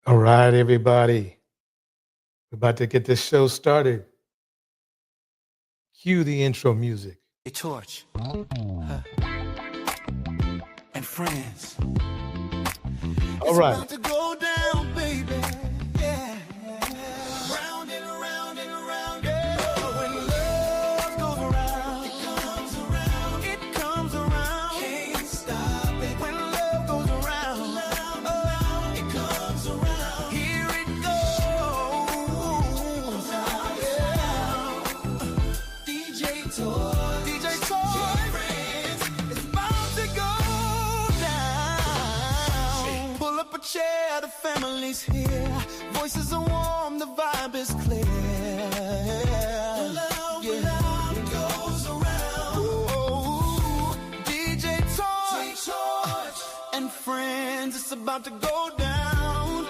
All right, everybody. We're about to get this show started. Cue the intro music. A torch and friends. All right. About to go down, baby. Yeah. Round and around and around. Yeah. When love goes around, it comes around. It comes around. Can't stop it. When love goes around, it comes around. Here it goes. Yeah. DJ Tour. DJ Tour. It's about to go down. Pull up a chair, the family's here. Voices are warm, the vibe is clear. Love goes around. Ooh, DJ Torch and friends, it's about to go down.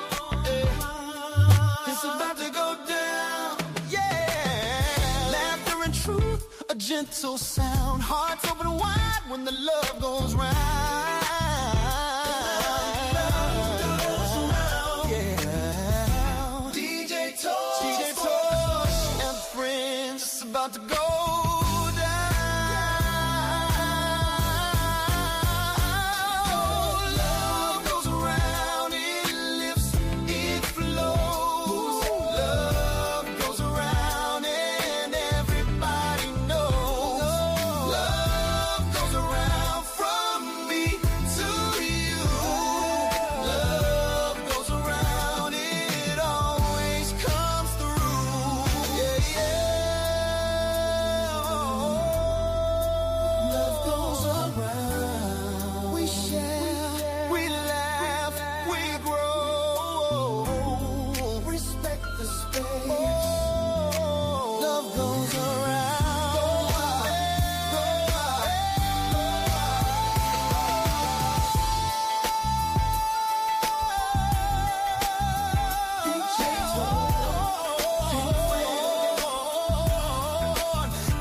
Yeah. It's about to go down. Yeah. Laughter and truth, a gentle sound. Hearts open wide when the love goes round. Yeah. DJ Torch and friends, it's about to go down. Love goes around, it lifts, it flows. Love goes around and everybody knows. Love goes around from me to you. Love goes around, it always comes through. Yeah, yeah. Love goes around. We share, we laugh, we grow. Respect the space. Love goes around.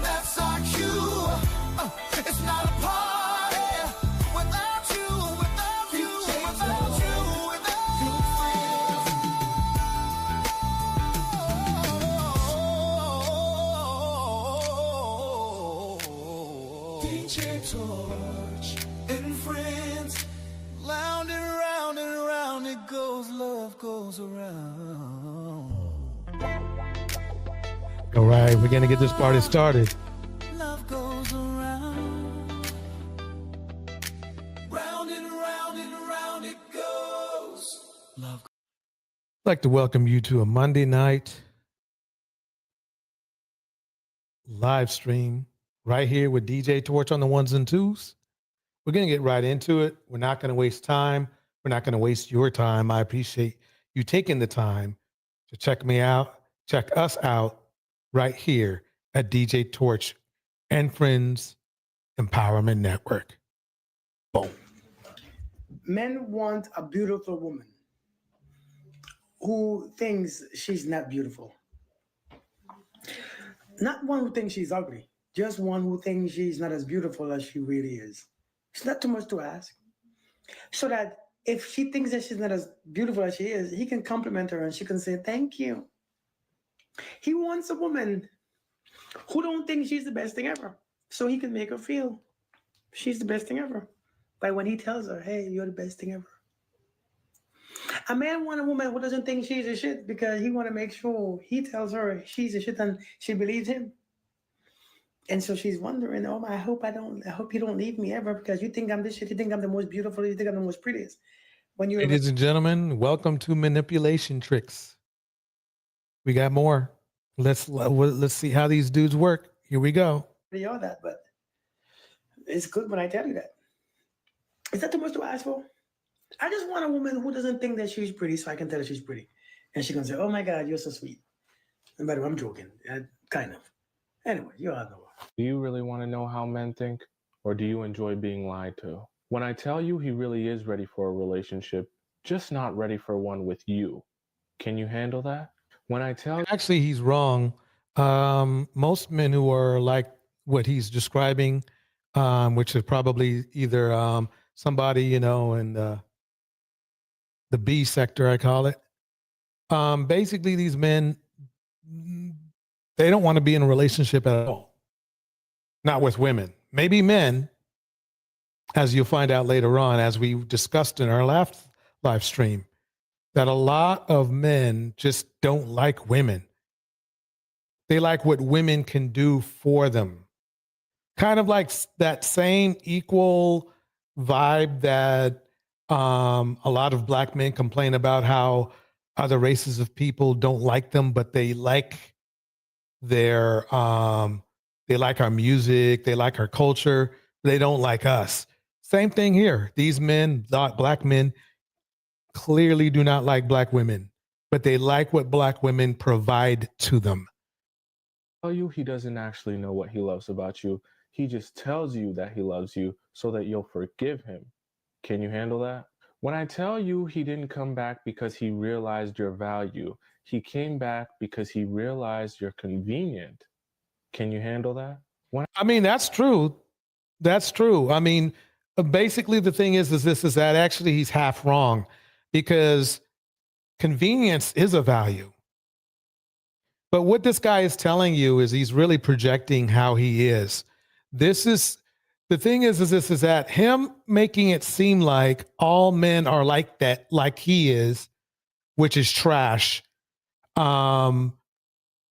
That's our cue. It's not a party without you, without you, without you, without you. DJ Torch and friends, round and round and round it goes, love goes around. All right, we're going to get this party started. Love goes around. Round and round and round it goes. Love. I'd like to welcome you to a Monday night live stream right here with DJ Torch on the ones and twos. We're going to get right into it. We're not going to waste time. We're not going to waste your time. I appreciate you taking the time to check me out, check us out right here at DJ Torch and Friends Empowerment Network. Boom. Men want a beautiful woman who thinks she's not beautiful. Not one who thinks she's ugly, just one who thinks she's not as beautiful as she really is. It's not too much to ask. So that if she thinks that she's not as beautiful as she is, he can compliment her and she can say, thank you. He wants a woman who don't think she's the best thing ever. So he can make her feel she's the best thing ever. By when he tells her, hey, you're the best thing ever. A man wants a woman who doesn't think she's a shit because he want to make sure he tells her she's a shit and she believes him. And so she's wondering, oh, I hope you don't leave me ever because you think I'm this shit. You think I'm the most beautiful. You think I'm the most prettiest. When you're Ladies and gentlemen, welcome to Manipulation Tricks. We got more. Let's see how these dudes work. Here we go. all that, but it's good when I tell you that. Is that too much to ask for? I just want a woman who doesn't think that she's pretty, so I can tell her she's pretty. And she can say, oh my God, you're so sweet. And by the way, I'm joking. Kind of. Anyway, you all know. Do you really want to know how men think? Or do you enjoy being lied to? When I tell you he really is ready for a relationship, just not ready for one with you, can you handle that? When I tell Actually, he's wrong. Most men who are like what he's describing, which is probably either somebody, in the B sector, I call it, Basically, these men, they don't want to be in a relationship at all. Not with women. Maybe men, as you'll find out later on, as we discussed in our last live stream, that a lot of men just don't like women. They like what women can do for them. Kind of like that same equal vibe that a lot of black men complain about, how other races of people don't like them, but they like their they like our music, they like our culture, they don't like us. Same thing here. These men, black men, clearly do not like black women, but they like what black women provide to them. Tell you he doesn't actually know what he loves about you. He just tells you that he loves you so that you'll forgive him. Can you handle that? When I tell you he didn't come back because he realized your value, he came back because he realized you're convenient. Can you handle that? I mean, that's true. That's true. I mean, basically the thing is that actually he's half wrong, because convenience is a value. But what this guy is telling you is he's really projecting how he is. This is the thing is that him making it seem like all men are like that, like he is, which is trash.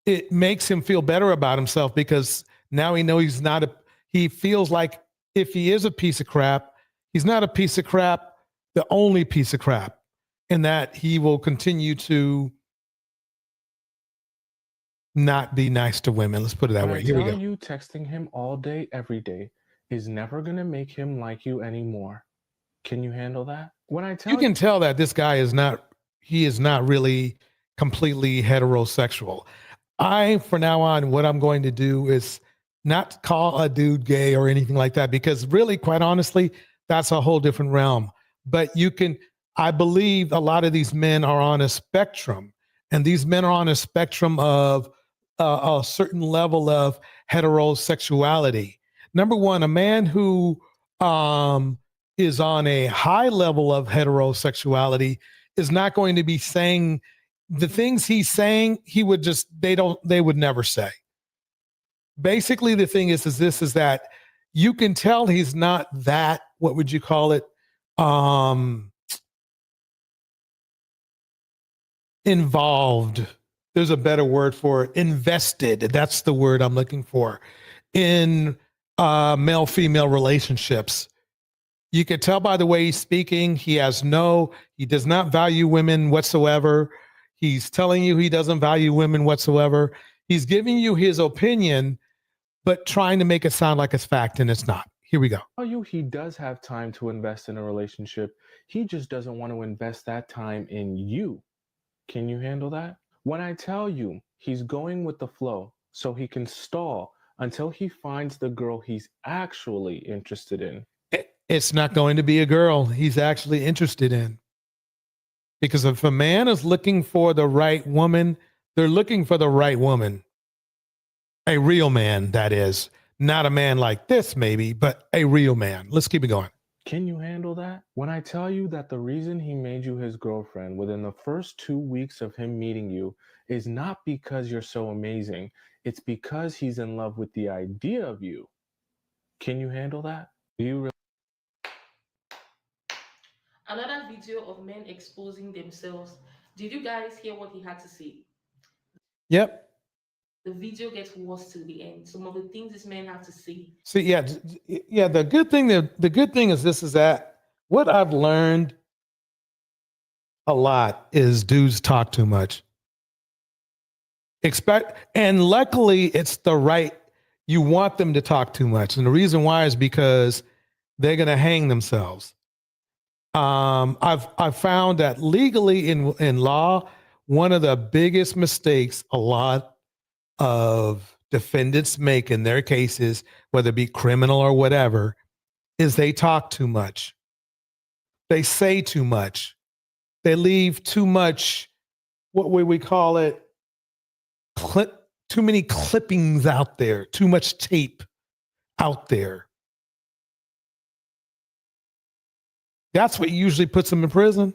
It makes him feel better about himself, because now he knows he feels like if he is a piece of crap, he's not a piece of crap, the only piece of crap, and that he will continue to not be nice to women. Let's put it that way. Here we go. You texting him all day, every day is never going to make him like you anymore. Can you handle that? You can tell that this guy is not really completely heterosexual. From now on, what I'm going to do is not call a dude gay or anything like that, because really, quite honestly, that's a whole different realm. But I believe a lot of these men are on a spectrum, and these men are on a spectrum of a certain level of heterosexuality. Number one, a man who is on a high level of heterosexuality is not going to be saying the things he's saying. They would never say. Basically, the thing is that you can tell he's not that, what would you call it? Involved. There's a better word for it. Invested. That's the word I'm looking for. In male-female relationships. You can tell by the way he's speaking. He does not value women whatsoever. He's telling you he doesn't value women whatsoever. He's giving you his opinion, but trying to make it sound like it's fact, and it's not. Here we go. He does have time to invest in a relationship. He just doesn't want to invest that time in you. Can you handle that? When I tell you he's going with the flow so he can stall until he finds the girl he's actually interested in. It's not going to be a girl he's actually interested in. Because if a man is looking for the right woman, they're looking for the right woman. A real man, that is. Not a man like this, maybe, but a real man. Let's keep it going. Can you handle that? When I tell you that the reason he made you his girlfriend within the first 2 weeks of him meeting you is not because you're so amazing. It's because he's in love with the idea of you. Can you handle that? Do you really? Another video of men exposing themselves. Did you guys hear what he had to say? Yep. The video gets worse till the end. Some of the things this man have to say. See, yeah. The good thing is that what I've learned a lot is dudes talk too much. And luckily it's the right. You want them to talk too much, and the reason why is because they're going to hang themselves. I've found that legally in law, one of the biggest mistakes a lot of defendants make in their cases, whether it be criminal or whatever, is they talk too much. They say too much. They leave too much, what would we call it? Too many clippings out there, too much tape out there. That's what usually puts them in prison.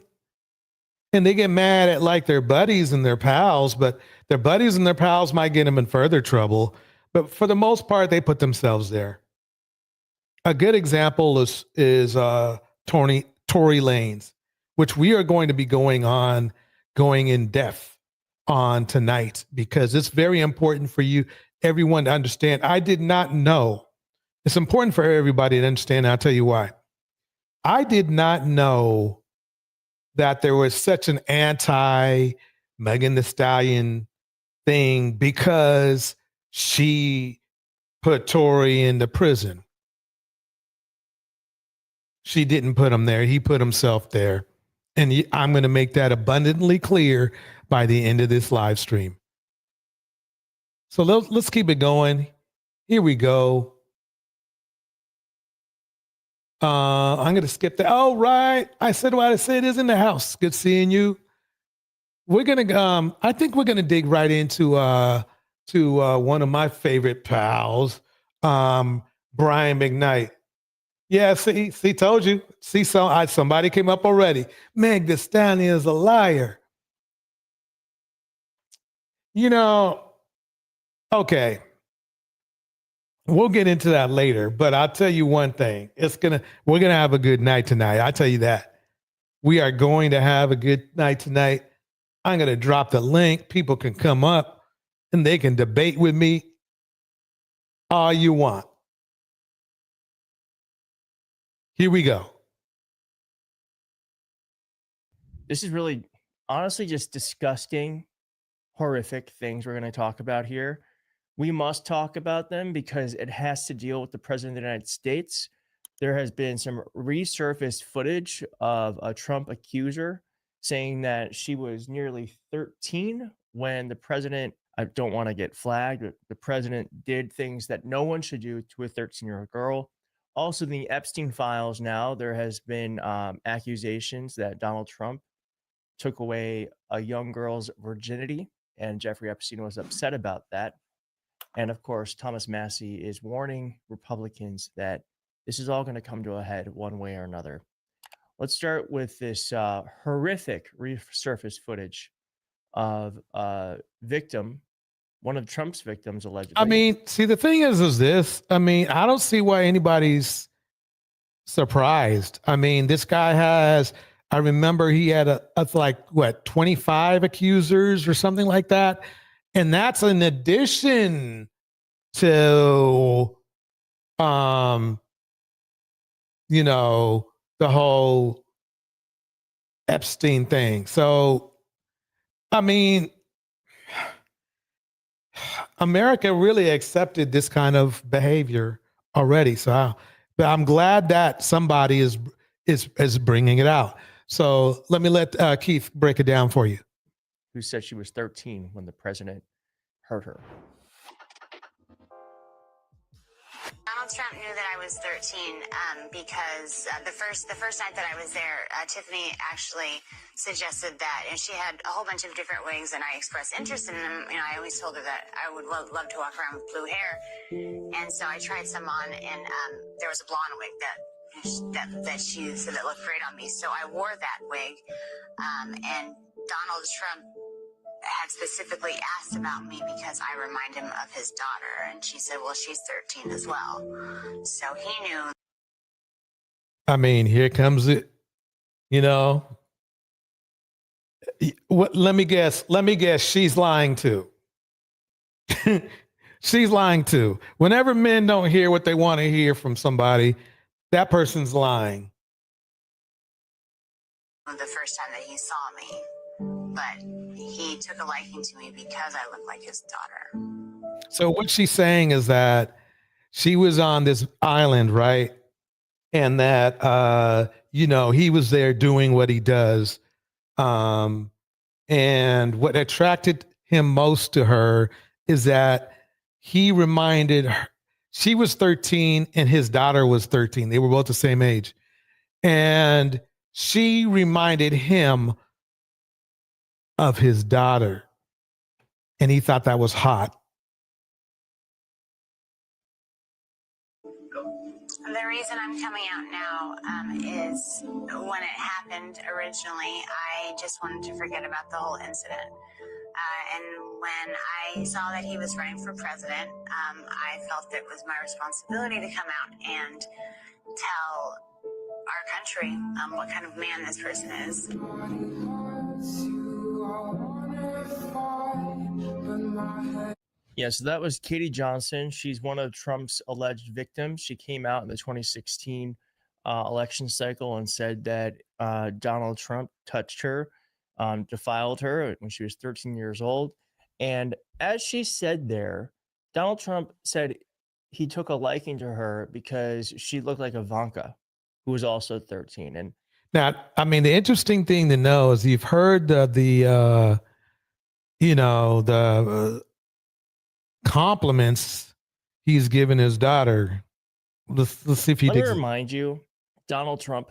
and they get mad at like their buddies and their pals, but their buddies and their pals might get them in further trouble. But for the most part, they put themselves there. A good example is Tory Lanez, which we are going to be going in depth on tonight, because it's very important for you, everyone, to understand. I did not know. It's important for everybody to understand. And I'll tell you why. I did not know that there was such an anti Megan the Stallion thing because she put Tory into prison. She didn't put him there. He put himself there. And I'm going to make that abundantly clear by the end of this live stream. So let's keep it going. Here we go. I'm going to skip that. Oh, right. I said what I said is in the house. Good seeing you. We're going to, I think we're going to dig right into one of my favorite pals, Brian Mcknight. Yeah, see, told you. See, somebody came up already. Meg the Stallion is a liar. You know, okay. We'll get into that later, but I'll tell you one thing. We're gonna have a good night tonight. I tell you that. We are going to have a good night tonight. I'm gonna drop the link. People can come up and they can debate with me all you want. Here we go. This is really, honestly, just disgusting, horrific things we're going to talk about here. We must talk about them because it has to deal with the President of the United States. There has been some resurfaced footage of a Trump accuser saying that she was nearly 13 when the president, I don't want to get flagged, but the president did things that no one should do to a 13-year-old girl. Also, in the Epstein files now, there has been accusations that Donald Trump took away a young girl's virginity, and Jeffrey Epstein was upset about that. And of course, Thomas Massie is warning Republicans that this is all going to come to a head one way or another. Let's start with this horrific resurfaced footage of a victim, one of Trump's victims, allegedly. I mean, see, the thing is this. I mean, I don't see why anybody's surprised. I mean, this guy I remember he had like 25 accusers or something like that. And that's in addition to, the whole Epstein thing. So, I mean, America really accepted this kind of behavior already. So, but I'm glad that somebody is bringing it out. So let me let Keith break it down for you. Who said she was 13 when the president hurt her. Donald Trump knew that I was 13 because the first night that I was there, Tiffany actually suggested that, and she had a whole bunch of different wigs, and I expressed interest in them. You know, I always told her that I would love to walk around with blue hair, and so I tried some on, and there was a blonde wig that she said that looked great on me, so I wore that wig, and Donald Trump had specifically asked about me because I remind him of his daughter, and she said, well, she's 13 as well. So he knew. I mean, here comes it. What? Let me guess. She's lying too. She's lying too. Whenever men don't hear what they want to hear from somebody, that person's lying. The first time that he saw me, but he took a liking to me because I looked like his daughter. So what she's saying is that she was on this island, right? And that, he was there doing what he does. And what attracted him most to her is that he reminded her, she was 13 and his daughter was 13. They were both the same age. And she reminded him of his daughter. And he thought that was hot. The reason I'm coming out now is when it happened originally, I just wanted to forget about the whole incident. And when I saw that he was running for president, I felt it was my responsibility to come out and tell our country what kind of man this person is. Yeah, so that was Katie Johnson. She's one of Trump's alleged victims. She came out in the 2016 election cycle and said that Donald Trump touched her, defiled her when she was 13 years old. And as she said there, Donald Trump said he took a liking to her because she looked like Ivanka, who was also 13. And Now, I mean, the interesting thing to know is you've heard the compliments he's given his daughter. Let's see if he let me digs. remind you, Donald Trump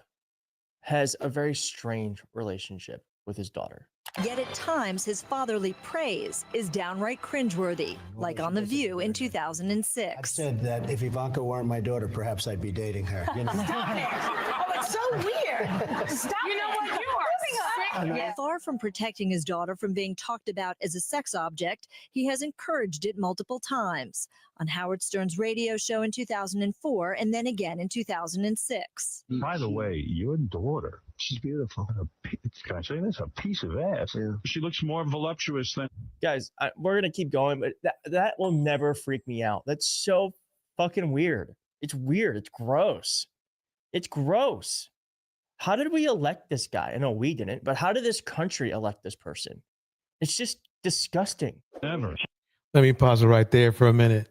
has a very strange relationship with his daughter. Yet at times, his fatherly praise is downright cringeworthy, like on The View in 2006. I said that if Ivanka weren't my daughter, perhaps I'd be dating her. You know? Stop it! Oh, it's so weird. Stop you know what? You are sick. Far from protecting his daughter from being talked about as a sex object, he has encouraged it multiple times. On Howard Stern's radio show in 2004 and then again in 2006. By the way, your daughter, She's beautiful. can I say this? A piece of ass. Yeah. She looks more voluptuous than. Guys, we're going to keep going, but that will never freak me out. That's so fucking weird. It's weird. It's gross. It's gross. How did we elect this guy? I know we didn't, but how did this country elect this person? It's just disgusting. Never. Let me pause it right there for a minute.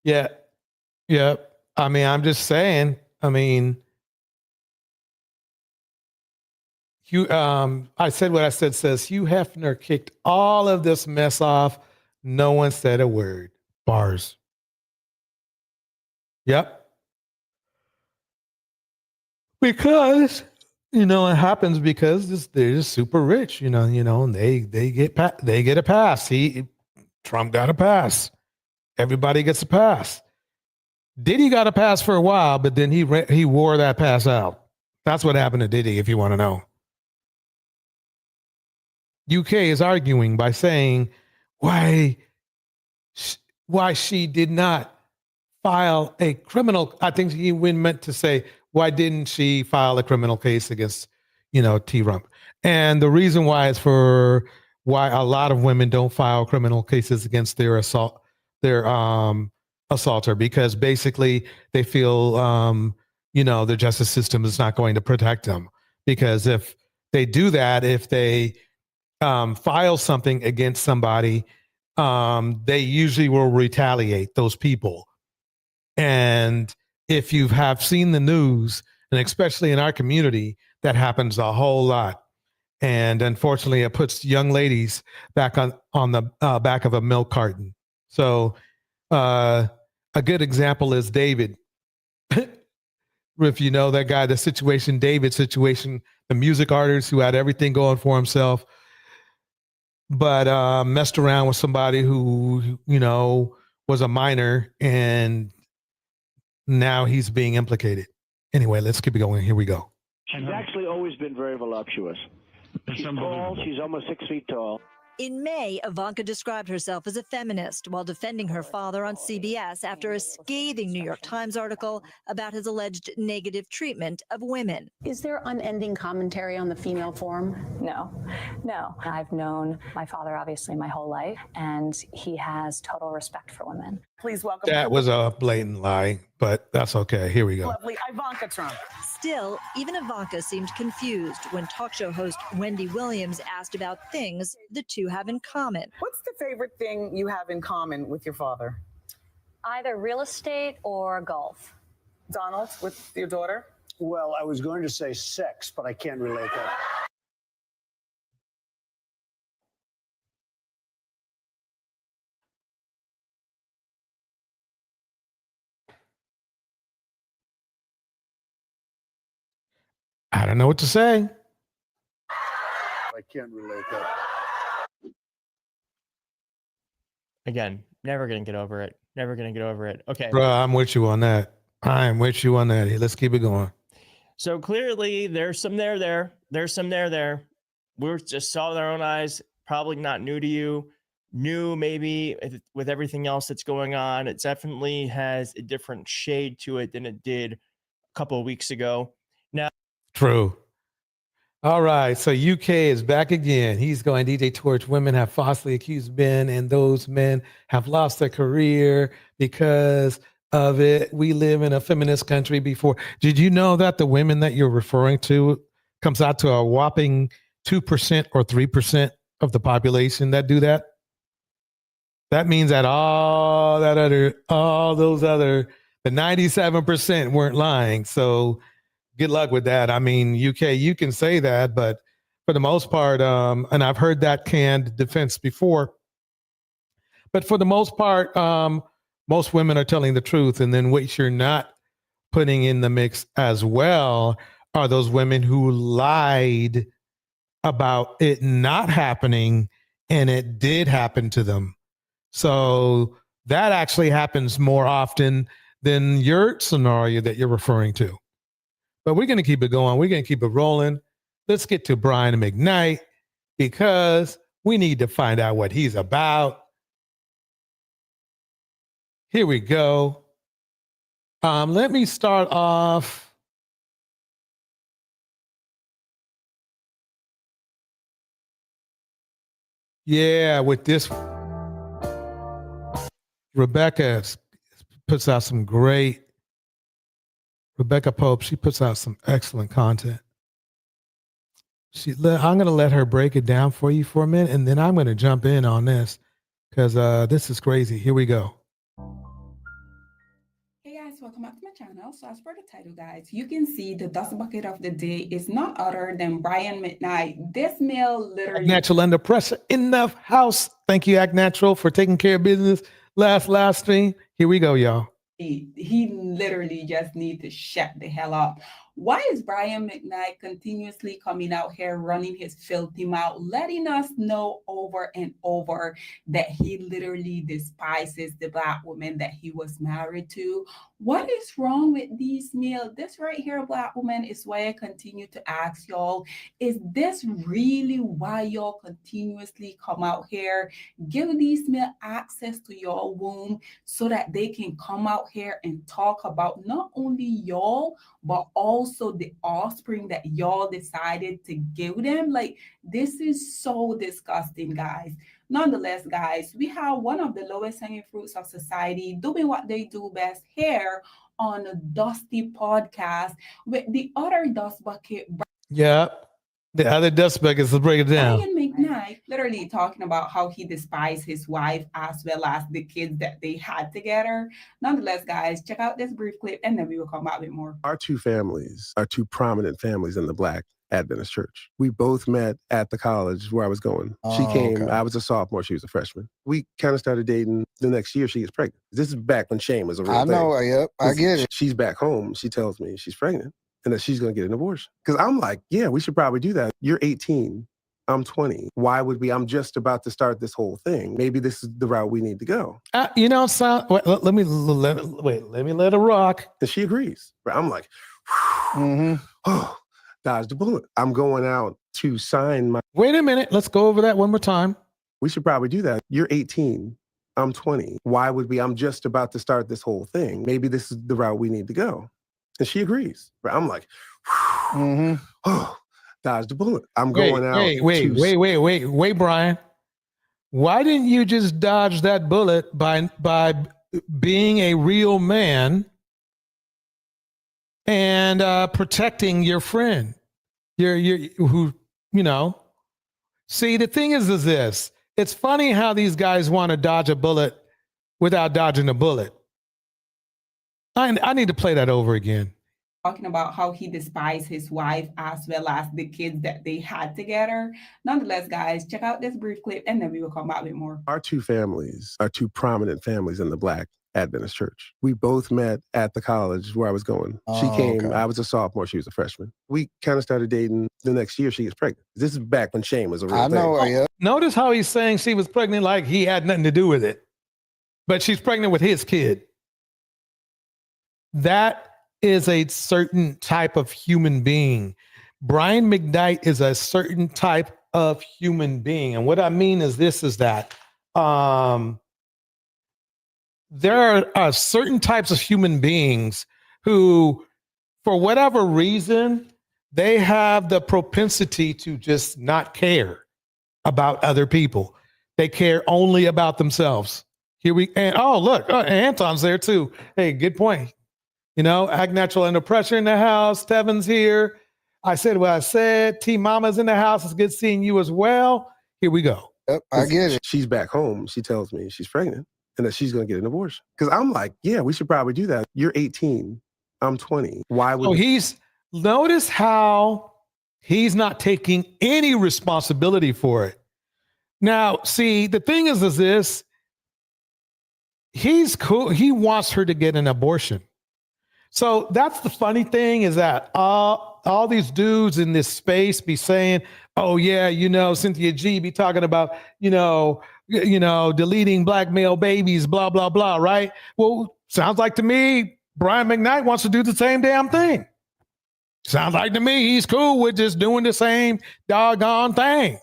Yeah. Yeah. I mean, I'm just saying, I mean, I said what I said, says Hugh Hefner kicked all of this mess off. No one said a word. Bars. Yep. Because, it happens because they're just super rich, and they get a pass. Trump got a pass. Everybody gets a pass. Diddy got a pass for a while, but then he wore that pass out. That's what happened to Diddy, if you want to know. UK is arguing by saying why she did not file a criminal. I think he meant to say, why didn't she file a criminal case against, T-Rump? And the reason why is for why a lot of women don't file criminal cases against their assaulter, because basically they feel, the justice system is not going to protect them. Because if they do that, if they file something against somebody, they usually will retaliate, those people. And if you have seen the news, and especially in our community, that happens a whole lot. And unfortunately, it puts young ladies back on the back of a milk carton. So a good example is David. If you know that guy, David situation, the music artist who had everything going for himself, but messed around with somebody who, was a minor, and now he's being implicated. Anyway, let's keep it going. Here we go. She's actually always been very voluptuous. She's tall. She's almost 6 feet tall. In May, Ivanka described herself as a feminist while defending her father on CBS after a scathing New York Times article about his alleged negative treatment of women. Is there unending commentary on the female form? No. I've known my father, obviously, my whole life, and he has total respect for women. Please welcome. That was a blatant lie, but that's okay. Here we go. Lovely Ivanka Trump. Still, even Ivanka seemed confused when talk show host Wendy Williams asked about things the two have in common. What's the favorite thing you have in common with your father? Either real estate or golf. Donald, with your daughter? Well, I was going to say sex, but I can't relate that. I don't know what to say. I can't relate that. Again, never going to get over it. Never going to get over it. Okay. Bro, I'm with you on that. I'm with you on that. Let's keep it going. So clearly there's some there. There's some there. We just saw with our own eyes, probably not new to you. New maybe with everything else that's going on. It definitely has a different shade to it than it did a couple of weeks ago. Now, true. All right, so UK is back again. He's going, DJ Torch, women have falsely accused men, and those men have lost their career because of it. We live in a feminist country before. Did you know that the women that you're referring to comes out to a whopping 2% or 3% of the population that do that? That means that the 97% weren't lying. So good luck with that. I mean, UK, you can say that, but for the most part, and I've heard that canned defense before, but for the most part, most women are telling the truth. And then what you're not putting in the mix as well are those women who lied about it not happening and it did happen to them. So that actually happens more often than your scenario that you're referring to. But we're going to keep it going. We're going to keep it rolling. Let's get to Brian Mcknight because we need to find out what he's about. Here we go. Let me start off. Yeah, with this. Rebecca puts out some great. Rebecca Pope, she puts out some excellent content. I'm going to let her break it down for you for a minute, and then I'm going to jump in on this because this is crazy. Here we go. Hey guys, welcome back to my channel. So as per the title, guys, you can see the dust bucket of the day is not other than Brian Mcknight. This male literally... Act Natural under pressure in the house. Thank you, Act Natural, for taking care of business last stream. Here we go, y'all. He literally just needs to shut the hell up. Why is Brian Mcknight continuously coming out here running his filthy mouth, letting us know over and over that he literally despises the Black woman that he was married to? What is wrong with these males? This right here, Black woman, is why I continue to ask y'all, is this really why y'all continuously come out here, give these men access to your womb so that they can come out here and talk about not only y'all, but also the offspring that y'all decided to give them? Like, this is so disgusting, guys. Nonetheless, guys, we have one of the lowest hanging fruits of society doing what they do best here on a Dusty podcast with the other dust bucket. Yeah, the other dust buckets. Let's break it down. Brian Mcknight literally talking about how he despised his wife as well as the kids that they had together. Nonetheless, guys, check out this brief clip and then we will come back with more. Our two families are two prominent families in the Black Adventist Church. We both met at the college where I was going. She came, okay. I was a sophomore, she was a freshman. We kind of started dating. The next year she gets pregnant. This is back when shame was a real thing. I know, yep, I get it. She's back home, she tells me she's pregnant and that she's gonna get an abortion. Because I'm like, yeah, we should probably do that. You're 18, I'm 20. Why would we? I'm just about to start this whole thing. Maybe this is the route we need to go. Let me let her rock. And she agrees. I'm like, oh, dodged a bullet. I'm going out to sign my... Wait a minute. Let's go over that one more time. We should probably do that. You're 18. I'm 20. Why would we? I'm just about to start this whole thing. Maybe this is the route we need to go. And she agrees. I'm like, oh, dodged a bullet. I'm going out. Wait, Brian. Why didn't you just dodge that bullet by being a real man and protecting your friend? See, the thing is this. It's funny how these guys want to dodge a bullet without dodging a bullet. I need to play that over again. Talking about how he despised his wife as well as the kids that they had together. Nonetheless, guys, check out this brief clip and then we will come back with more. Our two families are two prominent families in the Black Adventist Church. We both met at the college where I was going. She came, I was a sophomore, she was a freshman. We kind of started dating. The next year she gets pregnant. This is back when shame was a real thing. Notice how he's saying she was pregnant like he had nothing to do with it. But she's pregnant with his kid. that is a certain type of human being. Brian McKnight is a certain type of human being. And what I mean is that there are certain types of human beings who, for whatever reason, they have the propensity to just not care about other people. They care only about themselves. Look, Anton's there too. Hey, good point. Act natural under pressure in the house. Tevin's here. I said what I said. T Mama's in the house. It's good seeing you as well. Here we go. Yep, I get it. She's back home. She tells me she's pregnant and that she's going to get an abortion. Because I'm like, yeah, we should probably do that. You're 18. I'm 20. Why would notice how he's not taking any responsibility for it. Now, see, the thing is this. He's cool. He wants her to get an abortion. So that's the funny thing is that all these dudes in this space be saying, oh, yeah, Cynthia G be talking about, deleting black male babies, blah, blah, blah, right? Well, sounds like to me, Brian McKnight wants to do the same damn thing. Sounds like to me he's cool with just doing the same doggone thing.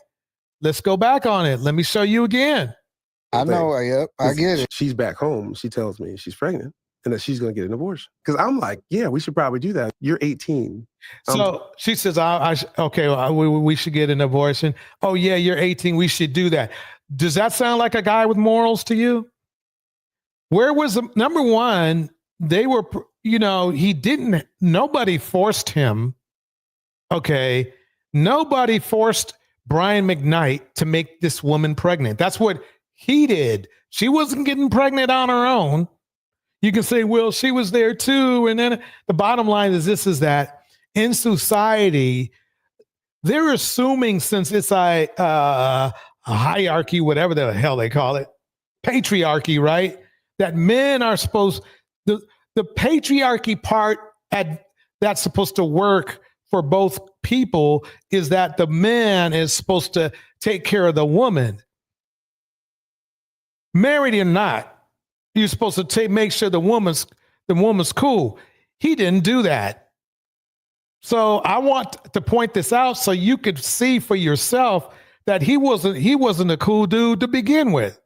Let's go back on it. Let me show you again. I know. Yep, I get it. She's back home. She tells me she's pregnant and that she's going to get an abortion. Because I'm like, yeah, we should probably do that. You're 18. So she says, we should get an abortion. Oh, yeah, you're 18. We should do that. Does that sound like a guy with morals to you? Where was number one? They were, nobody forced him. Okay. Nobody forced Brian McKnight to make this woman pregnant. That's what he did. She wasn't getting pregnant on her own. You can say, well, she was there too. And then the bottom line is that in society, they're assuming, since it's a hierarchy, whatever the hell they call it, patriarchy, right? That men are supposed, the patriarchy part that's supposed to work for both people is that the man is supposed to take care of the woman. Married or not, you're supposed to make sure the woman's cool. He didn't do that. So I want to point this out so you could see for yourself that he wasn't a cool dude to begin with.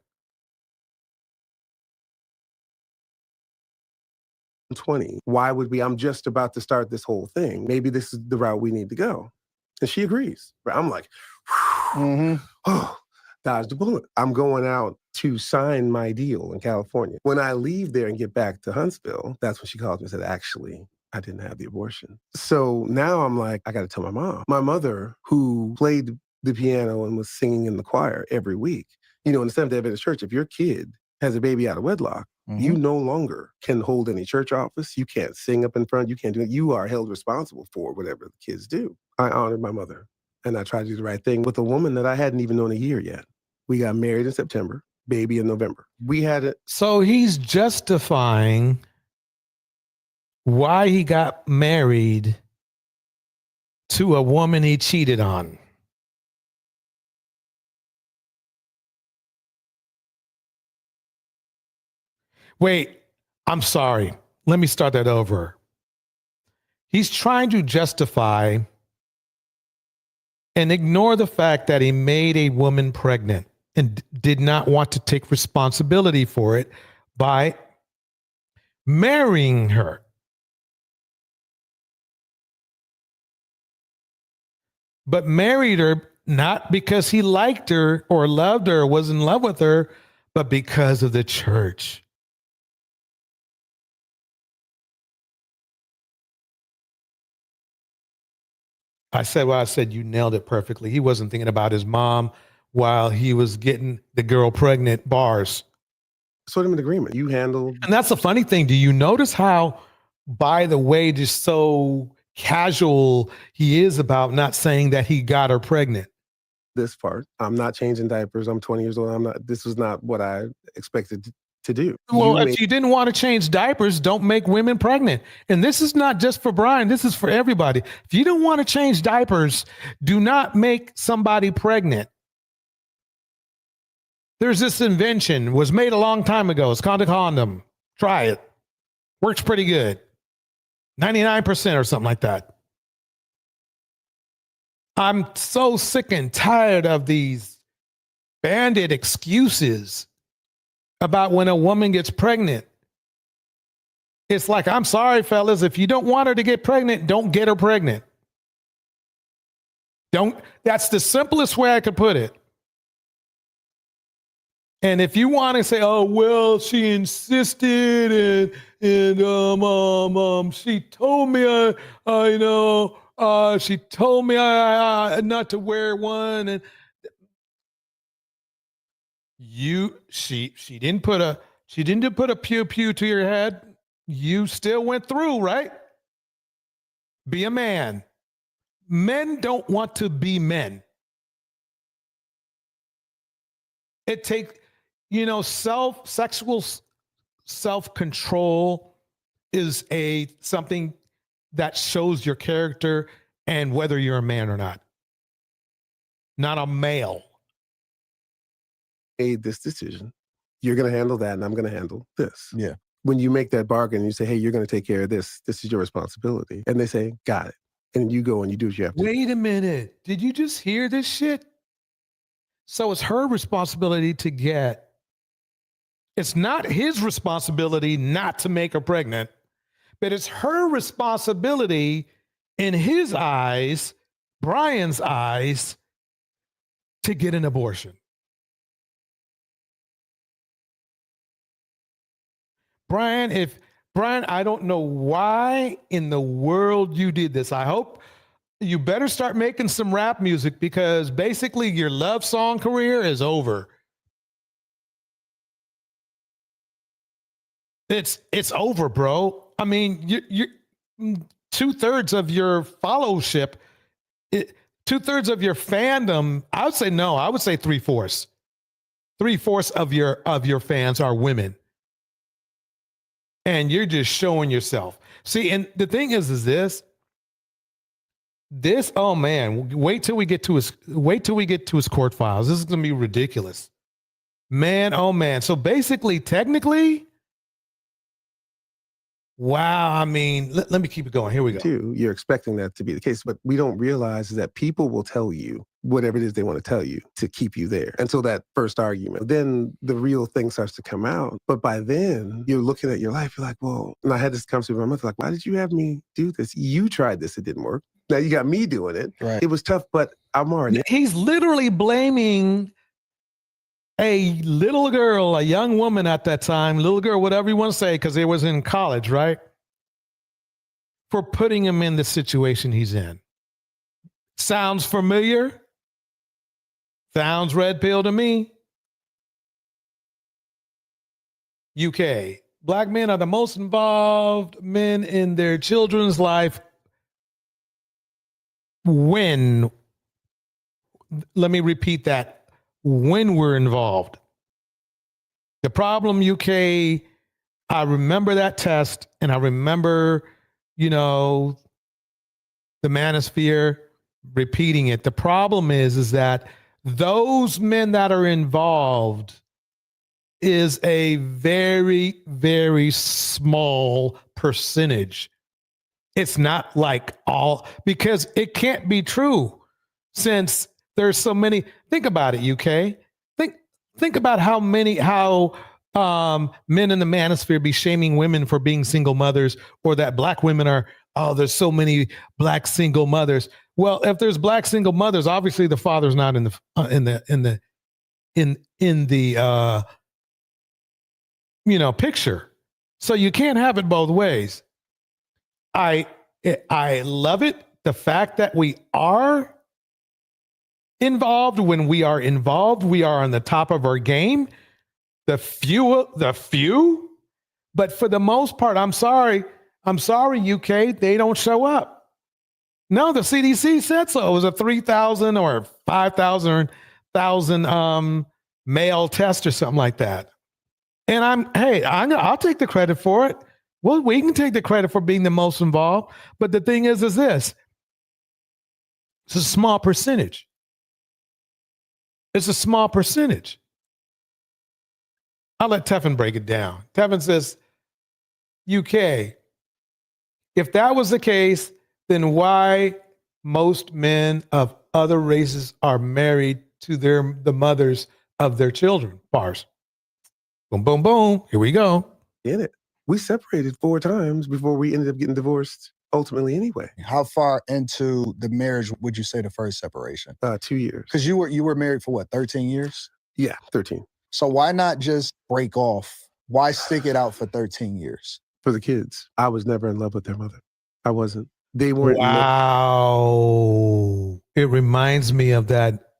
20. Why would we? I'm just about to start this whole thing. Maybe this is the route we need to go. And she agrees. I'm like, dodged a bullet. I'm going out to sign my deal in California. When I leave there and get back to Huntsville, that's when she calls me and said, actually, I didn't have the abortion. So now I'm like, I got to tell my mom. My mother, who played the piano and was singing in the choir every week, in the Seventh-day Adventist Church, if your kid has a baby out of wedlock, you no longer can hold any church office. You can't sing up in front. You can't do it. You are held responsible for whatever the kids do. I honored my mother, and I tried to do the right thing with a woman that I hadn't even known a year yet. We got married in September, baby in November. We had it. So he's justifying why he got married to a woman he cheated on. Wait, I'm sorry. Let me start that over. He's trying to justify and ignore the fact that he made a woman pregnant and did not want to take responsibility for it by marrying her. But married her not because he liked her or loved her or was in love with her, but because of the church. I said what I said. You nailed it perfectly. He wasn't thinking about his mom while he was getting the girl pregnant. Bars. Sort of an agreement. You handled. And that's the funny thing. Do you notice how, by the way, just so casual he is about not saying that he got her pregnant? This part. I'm not changing diapers. I'm 20 years old. This was not what I expected to do. Well, if you didn't want to change diapers, don't make women pregnant. And this is not just for Brian. This is for everybody. If you don't want to change diapers, do not make somebody pregnant. There's this invention, was made a long time ago. It's called a condom. Try it. Works pretty good. 99% or something like that. I'm so sick and tired of these bandit excuses about when a woman gets pregnant. It's like, I'm sorry, fellas, if you don't want her to get pregnant, don't get her pregnant. That's the simplest way I could put it. And if you want to say, oh, well, she insisted and she told me, she told me not to wear one. And she didn't put a pew to your head. You still went through, right? Be a man. Men don't want to be men. It takes, sexual self-control is something that shows your character and whether you're a man or not a male. Made this decision. You're going to handle that and I'm going to handle this. Yeah. When you make that bargain and you say, hey, you're going to take care of this. This is your responsibility. And they say, got it. And you go and you do what you have to do. Wait a minute. Did you just hear this shit? So it's her responsibility to get. It's not his responsibility not to make her pregnant, but it's her responsibility in his eyes, Brian's eyes, to get an abortion. Brian, I don't know why in the world you did this. I hope you better start making some rap music because basically your love song career is over. It's over, bro. I mean, you're 2/3 of your followership, 2/3 of your fandom. I would say 3/4. 3/4 of your fans are women. And you're just showing yourself. See, and the thing is this, oh man, wait till we get to his court files. This is going to be ridiculous. Man, oh man. So basically, technically, wow, I mean, let me keep it going. Here we go. You're expecting that to be the case, but we don't realize that people will tell you whatever it is they want to tell you to keep you there until that first argument. Then the real thing starts to come out. But by then, you're looking at your life, you're like, well, and I had this conversation with my mother, like, why did you have me do this? You tried this, it didn't work. Now you got me doing it. Right. It was tough, but I'm already. He's literally blaming a little girl, a young woman at that time, little girl, whatever you want to say, because it was in college, right? For putting him in the situation he's in. Sounds familiar? Sounds red pill to me. UK. Black men are the most involved men in their children's life when, let me repeat that, when we're involved. The problem, UK, I remember that test and I remember, the manosphere repeating it. The problem is that those men that are involved is a very, very small percentage. It's not like all, because it can't be true since there's so many. Think about it, UK. Think about how men in the manosphere be shaming women for being single mothers, or that black women are, there's so many black single mothers. Well, if there's black single mothers, obviously the father's not in the picture. So you can't have it both ways. I love it. The fact that we are involved. When we are involved, we are on the top of our game. The few, but for the most part, I'm sorry, UK, they don't show up. No, the CDC said so. It was a 3,000 or 5,000 male test or something like that. And I'll take the credit for it. Well, we can take the credit for being the most involved. But the thing is this, it's a small percentage. It's a small percentage. I'll let Tevin break it down. Tevin says, UK, If that was the case, then why most men of other races are married to the mothers of their children? Bars. Boom, boom, boom. Here we go. In it. We separated 4 times before we ended up getting divorced ultimately anyway. How far into the marriage would you say the first separation? 2 years. Because you were married for what, 13 years? Yeah, 13. So why not just break off? Why stick it out for 13 years? For the kids. I was never in love with their mother. I wasn't. They weren't. Wow. It reminds me of that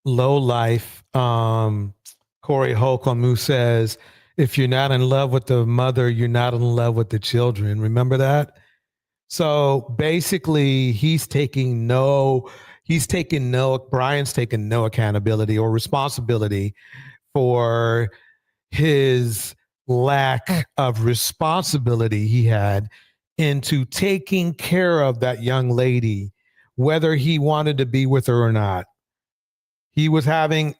low life Corey Holcomb, who says, if you're not in love with the mother, you're not in love with the children. Remember that? So basically, Brian's taking no accountability or responsibility for his lack of responsibility he had into taking care of that young lady, whether he wanted to be with her or not. He was having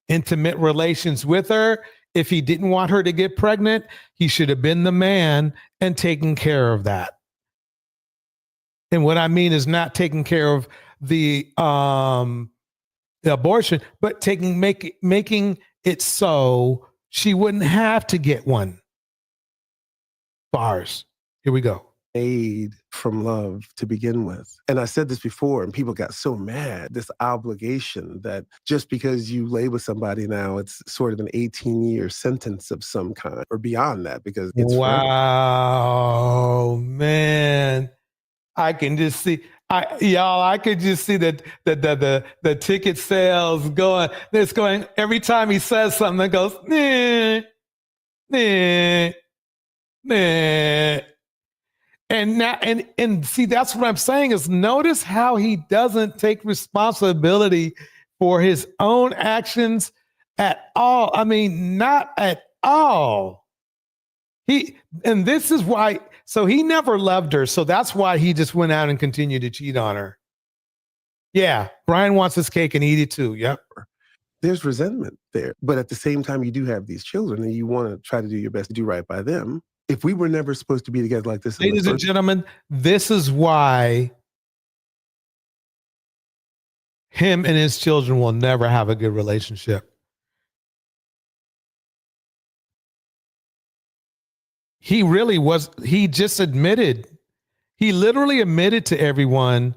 intimate relations with her. If he didn't want her to get pregnant, he should have been the man and taken care of that. And what I mean is not taking care of the abortion, but making it so she wouldn't have to get one. Bars. Here we go. Made from love to begin with. And I said this before, and people got so mad, this obligation that just because you lay with somebody now, it's sort of an 18-year sentence of some kind or beyond that, because it's wow, forever. Man. I can just see, I could just see that the ticket sales going. It's going every time he says something. It goes, nah, nah, nah. And now, and see, that's what I'm saying is notice how he doesn't take responsibility for his own actions at all. I mean, not at all. And this is why. So he never loved her. So that's why he just went out and continued to cheat on her. Yeah, Brian wants his cake and eat it too. Yep. There's resentment there. But at the same time, you do have these children and you want to try to do your best to do right by them. If we were never supposed to be together like this. Ladies and gentlemen, this is why him and his children will never have a good relationship. He just admitted, he literally admitted to everyone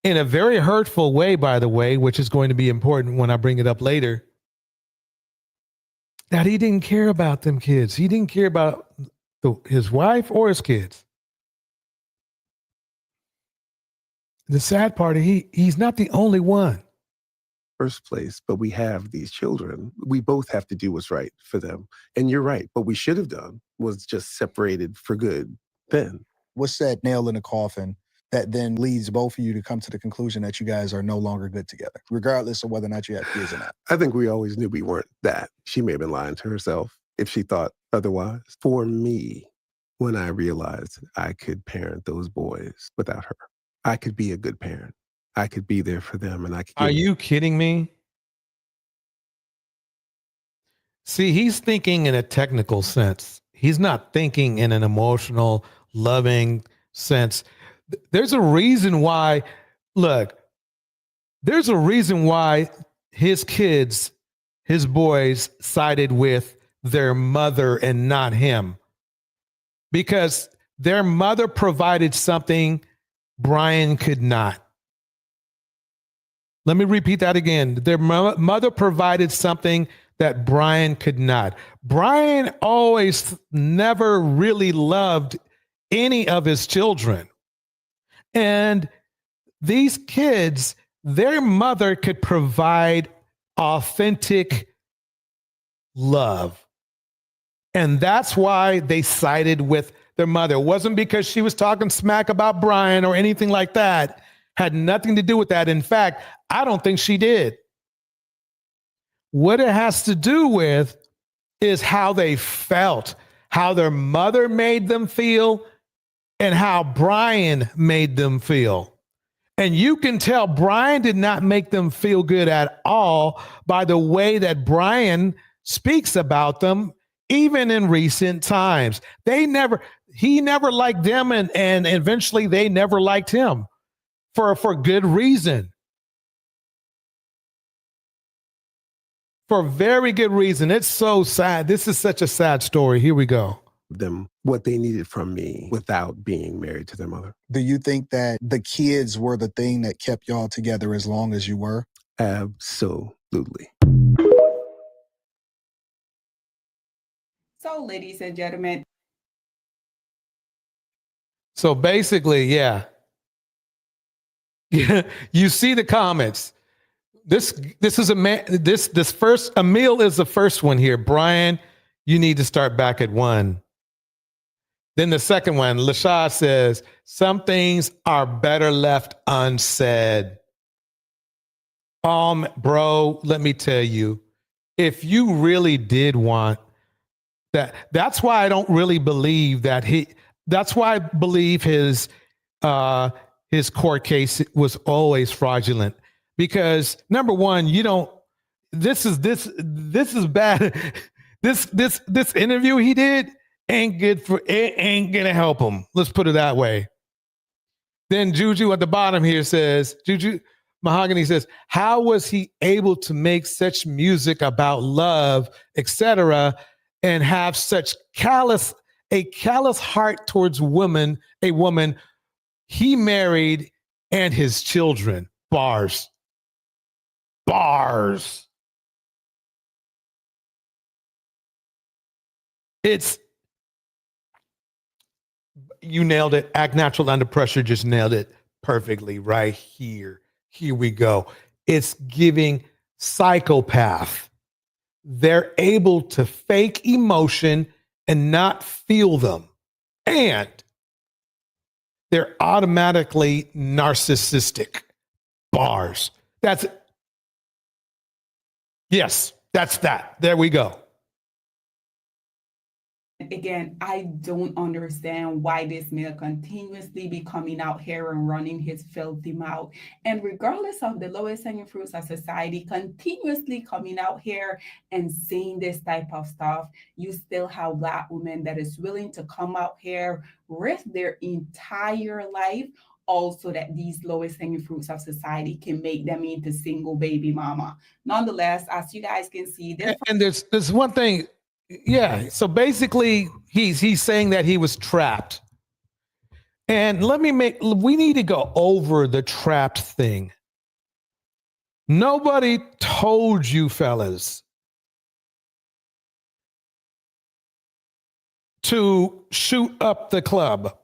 in a very hurtful way, by the way, which is going to be important when I bring it up later, that he didn't care about them kids. He didn't care about his wife or his kids. The sad part, he's not the only one. First place, but we have these children. We both have to do what's right for them. And you're right. What we should have done was just separated for good then. What's that nail in the coffin that then leads both of you to come to the conclusion that you guys are no longer good together, regardless of whether or not you have kids or not? I think we always knew we weren't that. She may have been lying to herself if she thought otherwise. For me, when I realized I could parent those boys without her, I could be a good parent. I could be there for them, and I could. Are you kidding me? See, he's thinking in a technical sense. He's not thinking in an emotional, loving sense. There's a reason why, there's a reason why his kids, his boys sided with their mother and not him. Because their mother provided something Brian could not. Let me repeat that again. Their mother provided something that Brian could not. Brian always never really loved any of his children. And these kids, their mother could provide authentic love. And that's why they sided with their mother. It wasn't because she was talking smack about Brian or anything like that. Had nothing to do with that. In fact, I don't think she did. What it has to do with is how they felt, how their mother made them feel, and how Brian made them feel. And you can tell Brian did not make them feel good at all by the way that Brian speaks about them even in recent times. He never liked them, and eventually they never liked him for good reason. For very good reason. It's so sad. This is such a sad story. Here we go. Them what they needed from me without being married to their mother. Do you think that the kids were the thing that kept y'all together as long as you were? Absolutely. So, ladies and gentlemen. So basically, yeah. You see the comments. This is this first Emil is the first one here. Brian, you need to start back at 1. Then the second one, Lashaw says, some things are better left unsaid. Bro, let me tell you, if you really did want that's why I don't really believe that that's why I believe his court case was always fraudulent. Because number one, this is bad. This interview he did ain't gonna help him. Let's put it that way. Then Juju at the bottom here says, Juju Mahogany says, how was he able to make such music about love, etc., and have such callous heart towards a woman he married and his children? Bars. You nailed it. Act Natural Under Pressure just nailed it perfectly right here. Here we go. It's giving psychopath. They're able to fake emotion and not feel them. And they're automatically narcissistic. Bars. That's it. Yes, that's that. There we go. Again, I don't understand why this male continuously be coming out here and running his filthy mouth. And regardless of the lowest hanging fruits of society, continuously coming out here and saying this type of stuff, you still have Black women that is willing to come out here, risk their entire life, also that these lowest hanging fruits of society can make them into single baby mama. Nonetheless, as you guys can see, this and there's one thing. Yeah. So basically, he's saying that he was trapped. And we need to go over the trapped thing. Nobody told you, fellas, to shoot up the club,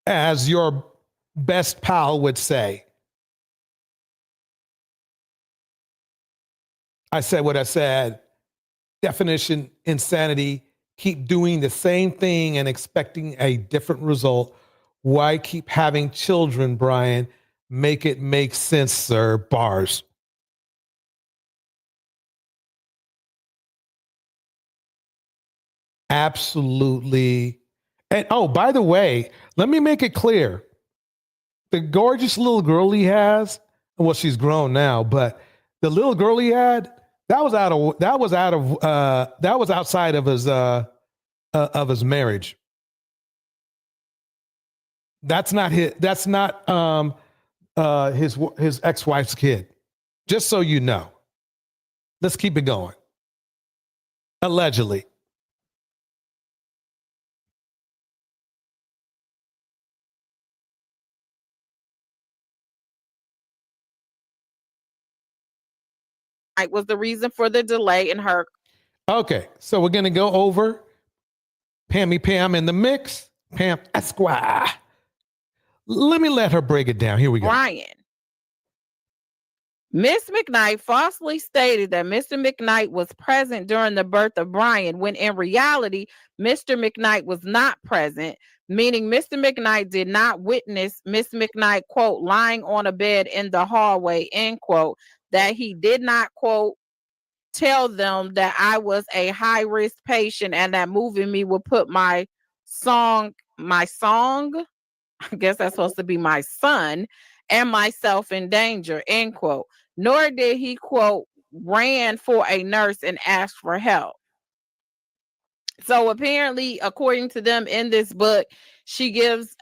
as your best pal would say. I said what I said. Definition, insanity. Keep doing the same thing and expecting a different result. Why keep having children, Brian? Make it make sense, sir. Bars. Absolutely. And oh, by the way, let me make it clear. The gorgeous little girl he has, well, she's grown now, but the little girl he had, that was outside of his marriage. That's not his ex-wife's kid. Just so you know. Let's keep it going. Allegedly. Was the reason for the delay in her. Okay, so we're going to go over Pammy Pam in the mix. Pam Esquire. Let her break it down. Here we go. Brian. Miss Mcknight falsely stated that Mr. Mcknight was present during the birth of Brian, when in reality, Mr. Mcknight was not present, meaning Mr. Mcknight did not witness Miss Mcknight, quote, lying on a bed in the hallway, end quote, that he did not, quote, tell them that I was a high-risk patient and that moving me would put my song, I guess that's supposed to be my son, and myself in danger, end quote. Nor did he, quote, ran for a nurse and asked for help. So apparently, according to them in this book, she gives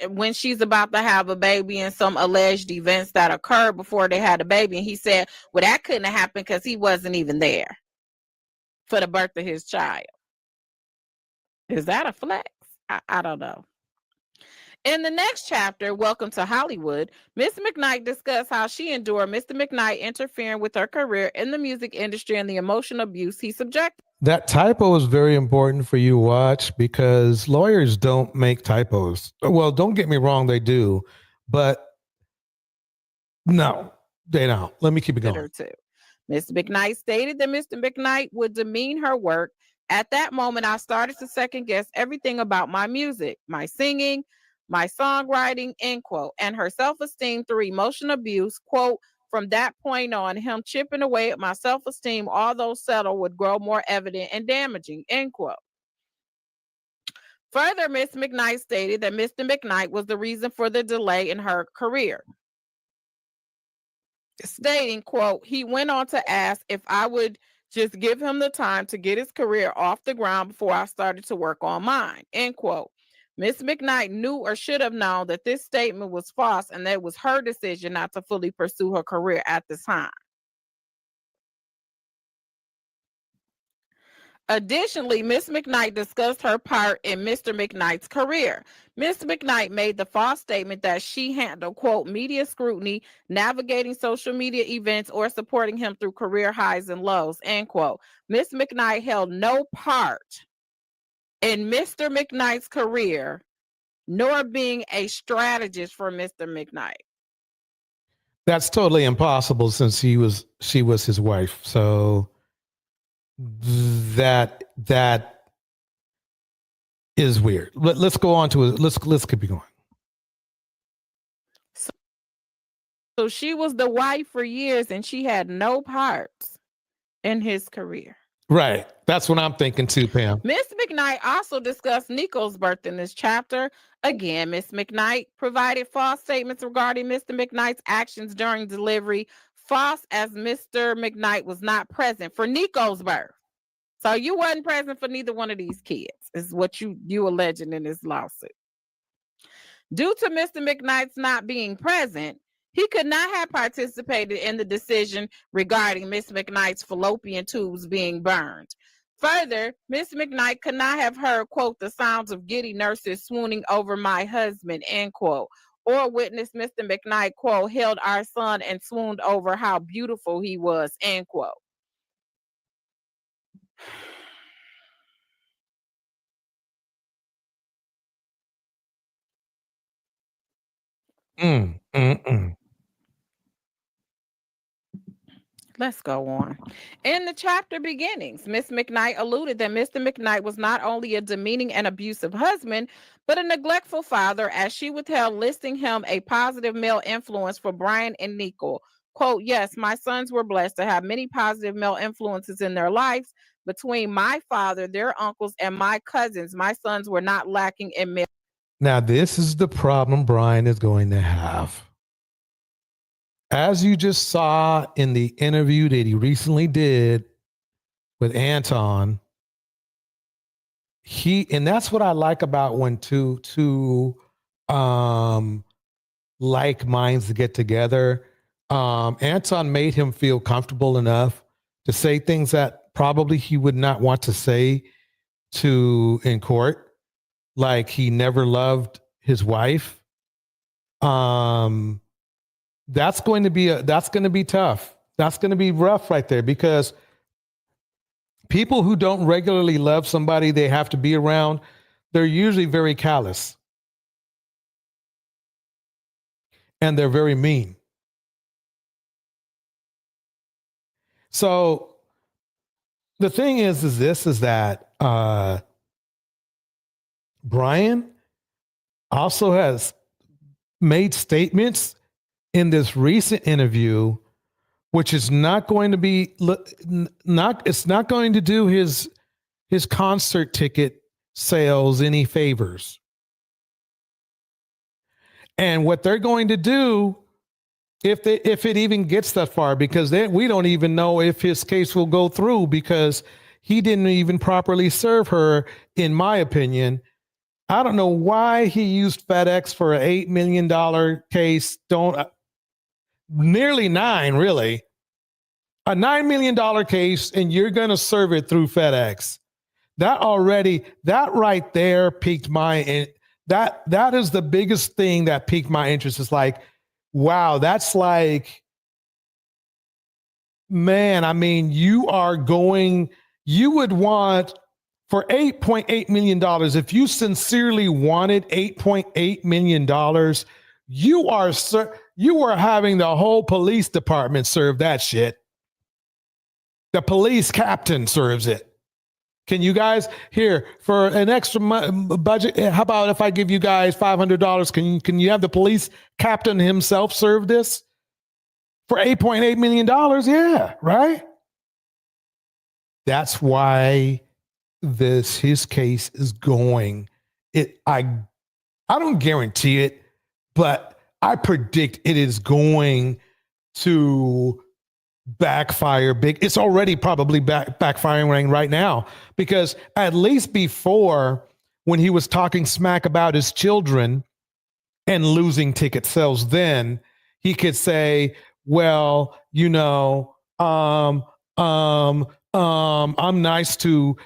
when she's about to have a baby and some alleged events that occurred before they had a baby. And he said, well, that couldn't have happened because he wasn't even there for the birth of his child. Is that a flex? I don't know. In the next chapter, Welcome to Hollywood, Miss Mcknight discussed how she endured Mr. Mcknight interfering with her career in the music industry and the emotional abuse he subjected. That typo is very important for you to watch because lawyers don't make typos. Well, don't get me wrong, they do, but no, they don't. Let me keep it going. Ms. Mcknight stated that Mr. Mcknight would demean her work. At that moment, I started to second guess everything about my music, my singing, my songwriting, end quote, and her self-esteem through emotional abuse, quote, from that point on, him chipping away at my self-esteem, although subtle, would grow more evident and damaging, end quote. Further, Ms. Mcknight stated that Mr. Mcknight was the reason for the delay in her career, stating, quote, he went on to ask if I would just give him the time to get his career off the ground before I started to work on mine, end quote. Ms. Mcknight knew or should have known that this statement was false and that it was her decision not to fully pursue her career at this time. Additionally, Ms. Mcknight discussed her part in Mr. Mcknight's career. Ms. Mcknight made the false statement that she handled, quote, media scrutiny, navigating social media events, or supporting him through career highs and lows, end quote. Ms. Mcknight held no part in Mr. Mcknight's career, nor being a strategist for Mr. Mcknight. That's totally impossible since she was his wife. So that is weird. Let's go on to it. Let's keep going. So she was the wife for years and she had no parts in his career. Right. That's what I'm thinking too, Pam. Miss Mcknight also discussed Nico's birth in this chapter. Again, Miss Mcknight provided false statements regarding Mr. Mcknight's actions during delivery, false as Mr. Mcknight was not present for Nico's birth. So you wasn't present for neither one of these kids, is what you alleging in this lawsuit. Due to Mr. Mcknight's not being present, he could not have participated in the decision regarding Miss Mcknight's fallopian tubes being burned. Further, Miss Mcknight could not have heard, quote, the sounds of giddy nurses swooning over my husband, end quote, or witnessed Mr. Mcknight, quote, held our son and swooned over how beautiful he was, end quote. Let's go on. In the chapter beginnings, Miss Mcknight alluded that Mr. Mcknight was not only a demeaning and abusive husband, but a neglectful father, as she withheld listing him a positive male influence for Brian and Nico. Quote, yes, my sons were blessed to have many positive male influences in their lives. Between my father, their uncles, and my cousins, my sons were not lacking in male. Now, this is the problem Brian is going to have. As you just saw in the interview that he recently did with Anton, and that's what I like about when two like minds get together. Anton made him feel comfortable enough to say things that probably he would not want to say in court, like he never loved his wife. That's going to be tough. That's going to be rough right there, because people who don't regularly love somebody they have to be around, they're usually very callous. And they're very mean. So the thing is that Brian also has made statements in this recent interview, which is not going to be it's not going to do his concert ticket sales any favors. And what they're going to do, if it even gets that far, because we don't even know if his case will go through, because he didn't even properly serve her, in my opinion. I don't know why he used FedEx for an $8 million case. Nearly 9, really. A $9 million case, and you're going to serve it through FedEx. That right there piqued that is the biggest thing that piqued my interest. It's like, wow, that's like, man, I mean, you would want for $8.8 million, if you sincerely wanted $8.8 million, you are having the whole police department serve that shit. The police captain serves it. Can you guys here for an extra budget? How about if I give you guys $500? Can you have the police captain himself serve this for $8.8 million? Yeah, right. That's why his case is going. I don't guarantee it, but I predict it is going to backfire big. It's already probably backfiring right now, because at least before, when he was talking smack about his children and losing ticket sales, then he could say, well, I'm nice to,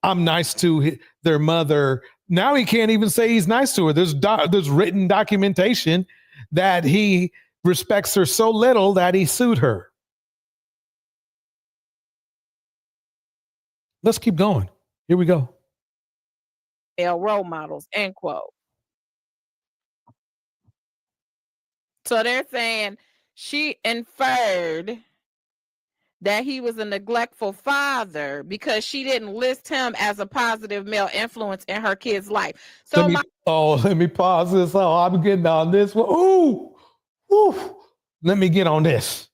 I'm nice to their mother. Now he can't even say he's nice to her. There's written documentation that he respects her so little that he sued her. Let's keep going. Here we go. Role models, end quote. So they're saying she inferred that he was a neglectful father because she didn't list him as a positive male influence in her kid's life. So let me pause this. Oh, I'm getting on this one. Ooh. Let me get on this.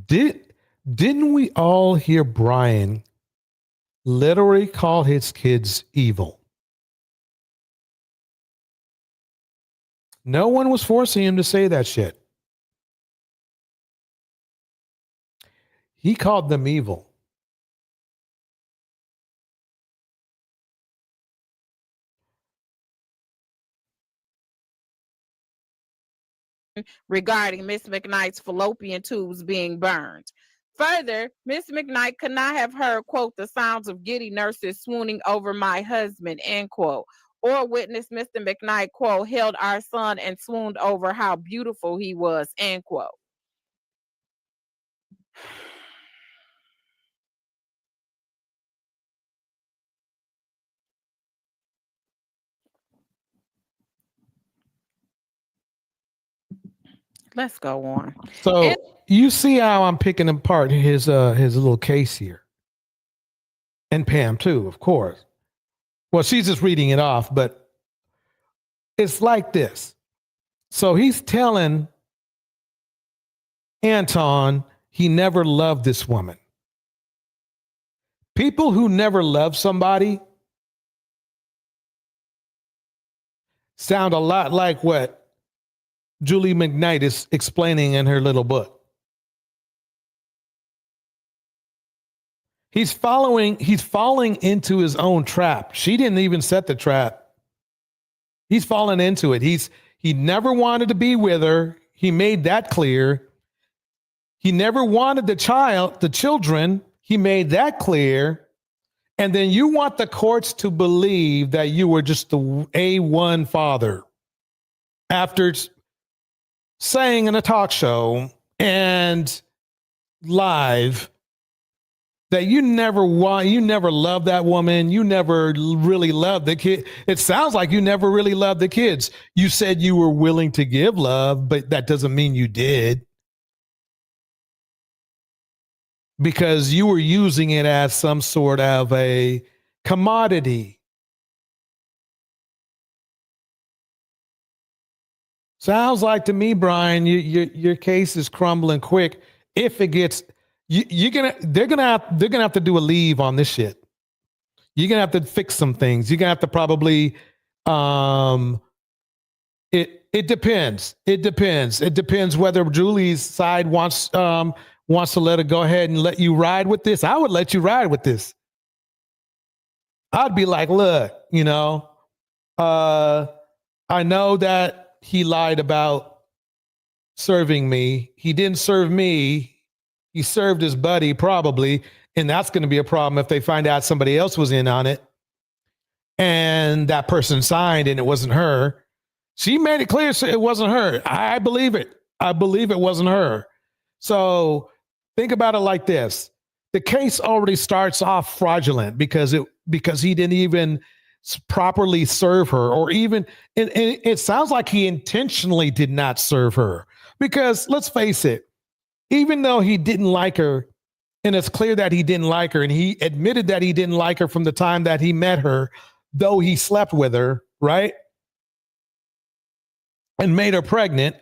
Didn't we all hear Brian literally call his kids evil? No one was forcing him to say that shit. He called them evil. Regarding Miss Mcknight's fallopian tubes being burned. Further, Miss Mcknight could not have heard, quote, the sounds of giddy nurses swooning over my husband, end quote, or witnessed Mr. Mcknight, quote, held our son and swooned over how beautiful he was, end quote. Let's go on. So you see how I'm picking apart his little case here. And Pam too, of course. Well, she's just reading it off, but it's like this. So he's telling Anton he never loved this woman. People who never love somebody sound a lot like what Julie Mcknight is explaining in her little book. He's falling into his own trap. She didn't even set the trap. He's fallen into it. He never wanted to be with her. He made that clear. He never wanted the children. He made that clear. And then you want the courts to believe that you were just the A1 father after saying in a talk show and live that you never loved that woman. You never really loved the kid. It sounds like you never really loved the kids. You said you were willing to give love, but that doesn't mean you did. Because you were using it as some sort of a commodity. Sounds like to me, Brian, your case is crumbling quick. If it gets, they're gonna have to do a leave on this shit. You're gonna have to fix some things. You're gonna have to probably It depends. It depends. It depends whether Julie's side wants to let her go ahead and let you ride with this. I would let you ride with this. I'd be like, look, I know that he lied about serving me. He didn't serve me. He served his buddy probably. And that's going to be a problem if they find out somebody else was in on it and that person signed and it wasn't her. She made it clear it wasn't her. I believe it. I believe it wasn't her. So think about it like this. The case already starts off fraudulent because he didn't even properly serve her, or even it sounds like he intentionally did not serve her. Because let's face it, even though he didn't like her, and it's clear that he didn't like her, and he admitted that he didn't like her from the time that he met her, though he slept with her, right? And made her pregnant.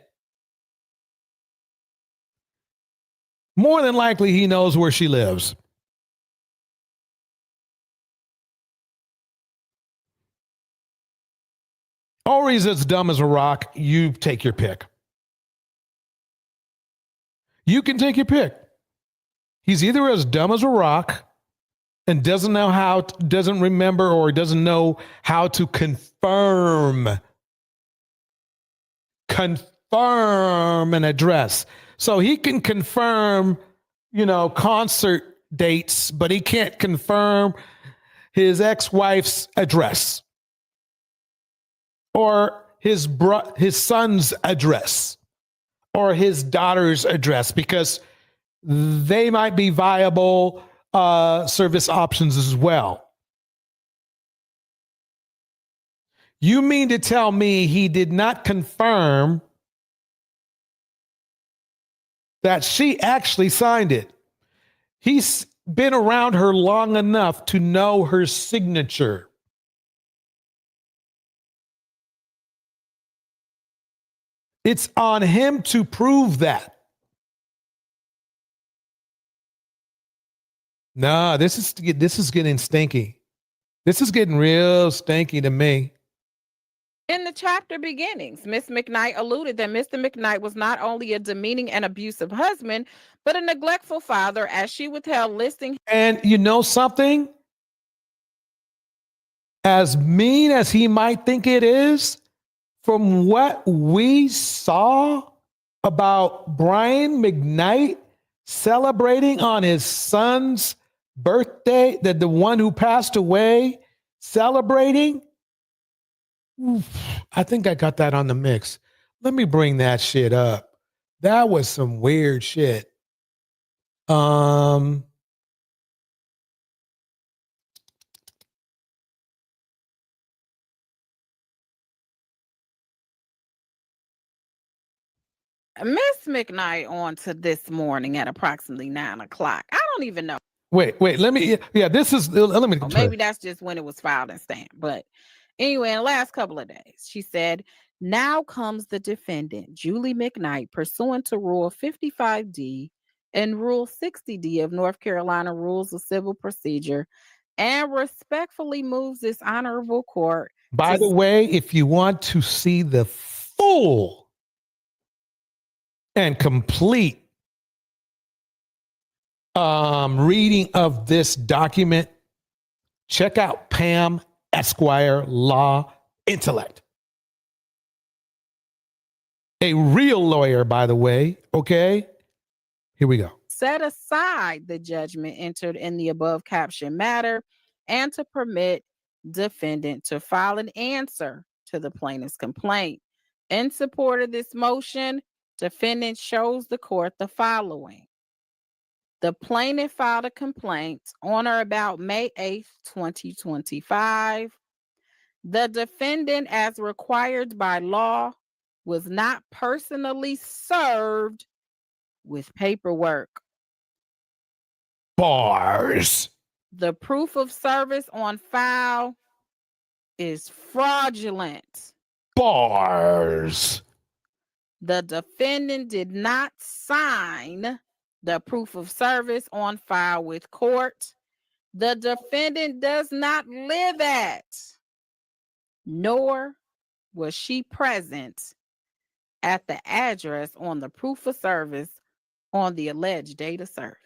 More than likely, he knows where she lives. Or he's as dumb as a rock. You take your pick. You can take your pick. He's either as dumb as a rock and doesn't remember or doesn't know how to confirm an address. So he can confirm, concert dates, but he can't confirm his ex-wife's address or his son's address or his daughter's address, because they might be viable service options as well. You mean to tell me he did not confirm that she actually signed it? He's been around her long enough to know her signature. It's on him to prove that. No, this is getting stinky. This is getting real stinky to me. In the chapter beginnings, Miss Mcknight alluded that Mr. Mcknight was not only a demeaning and abusive husband, but a neglectful father, as she withheld listing. And you know something? As mean as he might think it is, from what we saw about Brian Mcknight celebrating on his son's birthday, that the one who passed away celebrating, I think I got that on the mix. Let me bring that shit up. That was some weird shit. Miss Mcknight on to this morning at approximately 9 o'clock. I don't even know. Wait, let me, this is, let me. Maybe that's just when it was filed and stamped. But anyway, in the last couple of days, she said, now comes the defendant, Julie Mcknight, pursuant to Rule 55D and Rule 60D of North Carolina Rules of Civil Procedure, and respectfully moves this honorable court. By the way, if you want to see the full and complete reading of this document, check out Pam Esquire Law Intellect. A real lawyer, by the way. Okay, here we go. Set aside the judgment entered in the above captioned matter and to permit defendant to file an answer to the plaintiff's complaint. In support of this motion, defendant shows the court the following. The plaintiff filed a complaint on or about May 8th, 2025. The defendant, as required by law, was not personally served with paperwork. Bars. The proof of service on file is fraudulent. Bars. The defendant did not sign the proof of service on file with court. The defendant does not live at, nor was she present at the address on the proof of service on the alleged date of service?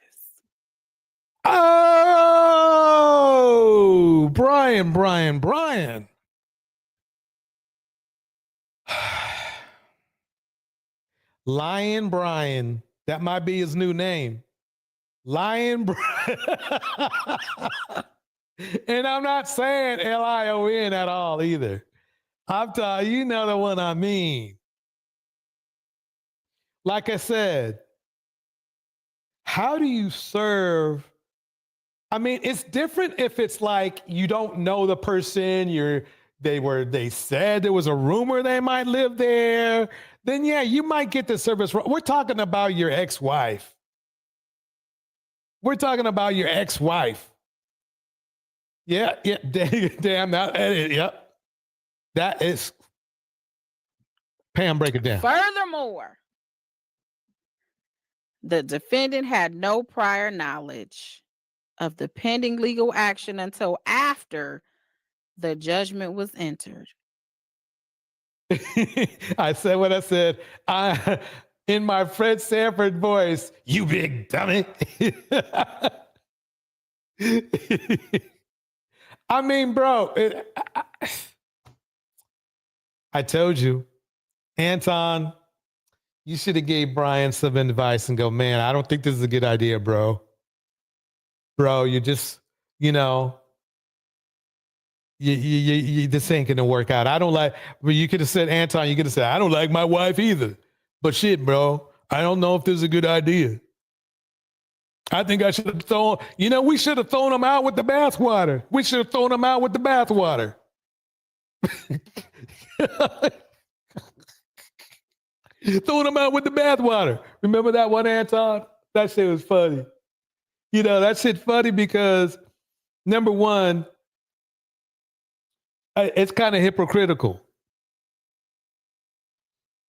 Oh, Brian. Lion Brian. That might be his new name. Lion Brian. And I'm not saying Lion at all either. I'm telling you, know the one I mean. Like I said, how do you serve? I mean, it's different if it's like you don't know the person, they said there was a rumor they might live there. Then yeah, you might get the service wrong. We're talking about your ex-wife. Yeah, damn that. Yep. That is. Pam, break it down. Furthermore, the defendant had no prior knowledge of the pending legal action until after the judgment was entered. I said what I said. In my Fred Sanford voice, you big dummy. I mean, bro, I told you, Anton, you should have gave Brian some advice and go, man, I don't think this is a good idea, bro. Bro, you just, you this ain't gonna work out. I don't like, but you could have said, Anton, you could have said, I don't like my wife either. But shit, bro, I don't know if this is a good idea. I think I should have thrown, we should have thrown him out with the bathwater. Throwing him out with the bathwater. Remember that one, Anton? That shit was funny. That shit funny because, number one, it's kind of hypocritical.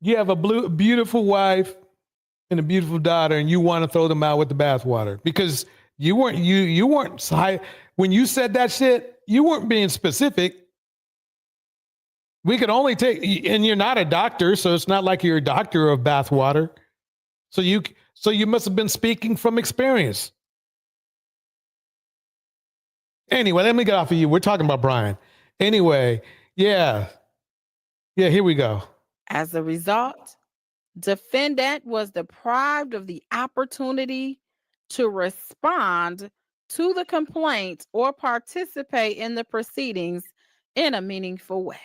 You have a beautiful wife and a beautiful daughter, and you want to throw them out with the bathwater because you weren't when you said that shit. You weren't being specific. We could only take, and you're not a doctor, so it's not like you're a doctor of bathwater. So you must have been speaking from experience. Anyway, let me get off of you. We're talking about Brian. Anyway, yeah, here we go. As a result, defendant was deprived of the opportunity to respond to the complaint or participate in the proceedings in a meaningful way.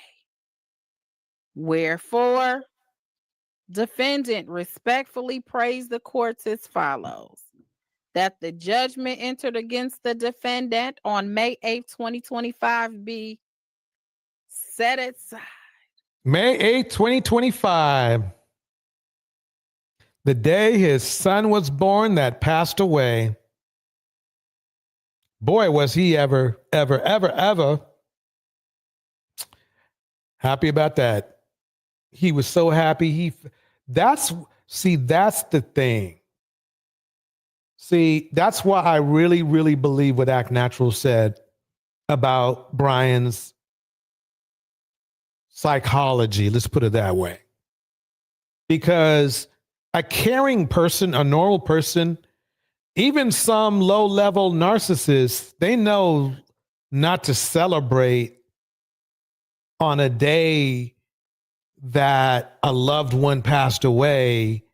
Wherefore, defendant respectfully prays the courts as follows: that the judgment entered against the defendant on May 8th, 2025 be set aside. May 8th, 2025. The day his son was born that passed away. Boy, was he ever happy about that. He was so happy. That's the thing. See, that's why I really, really believe what Act Natural said about Brian's psychology. Let's put it that way. Because a caring person, a normal person, even some low-level narcissists, they know not to celebrate on a day that a loved one passed away.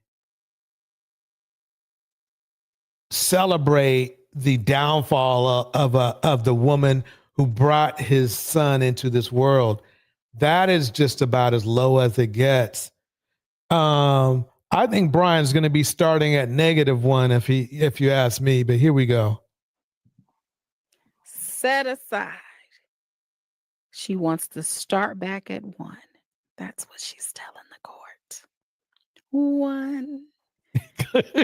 Celebrate the downfall of the woman who brought his son into this world. That is just about as low as it gets. I think Brian's going to be starting at -1 if you ask me, but here we go. Set aside. She wants to start back at 1. That's what she's telling the court. 1.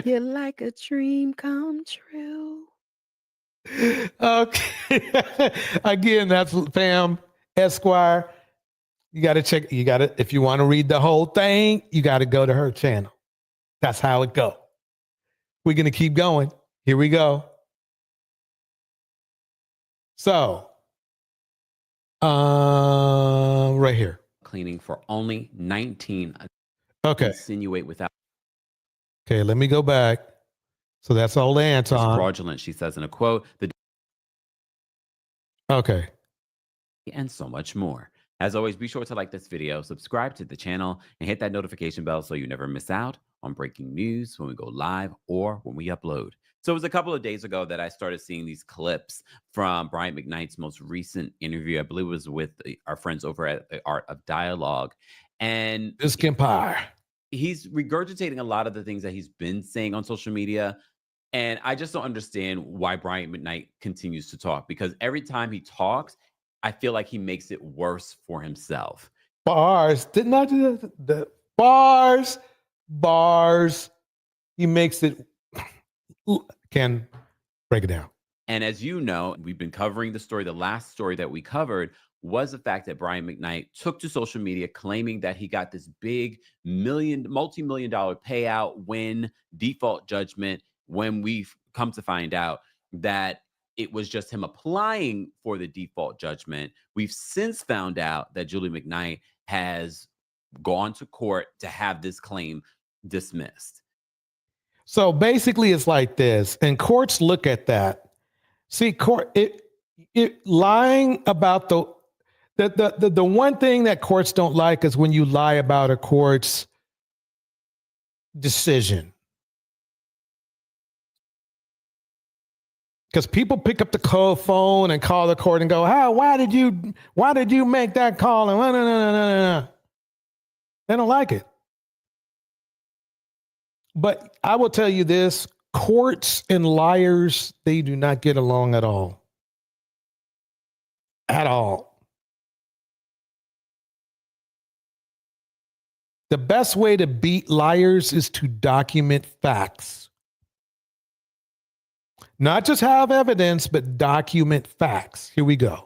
You're like a dream come true. Okay. Again, that's Pam Esquire. You got to check. If you want to read the whole thing, you got to go to her channel. That's how it go. We're going to keep going. Here we go. So, right here. cleaning for only 19. Okay. Insinuate without. Okay, let me go back. So that's all Anton. Fraudulent, she says in a quote. Okay. And so much more. As always, be sure to like this video, subscribe to the channel, and hit that notification bell so you never miss out on breaking news when we go live or when we upload. So it was a couple of days ago that I started seeing these clips from Brian McKnight's most recent interview. I believe it was with our friends over at the Art of Dialogue. And this Empire. He's regurgitating a lot of the things that he's been saying on social media. And I just don't understand why Brian McKnight continues to talk, because every time he talks, I feel like he makes it worse for himself. Bars. Didn't I do that? The bars. He makes it. Can break it down. And as you know, we've been covering the story. The last story that we covered was the fact that Brian McKnight took to social media claiming that he got this big multi-million dollar payout win default judgment, when we've come to find out that it was just him applying for the default judgment. We've since found out that Julie McKnight has gone to court to have this claim dismissed. So basically it's like this, and courts look at that. See, lying about the one thing that courts don't like is when you lie about a court's decision. Because people pick up the phone and call the court and go, why did you make that call? And no. They don't like it. But I will tell you this, courts and liars, they do not get along at all. At all. The best way to beat liars is to document facts. Not just have evidence, but document facts. Here we go.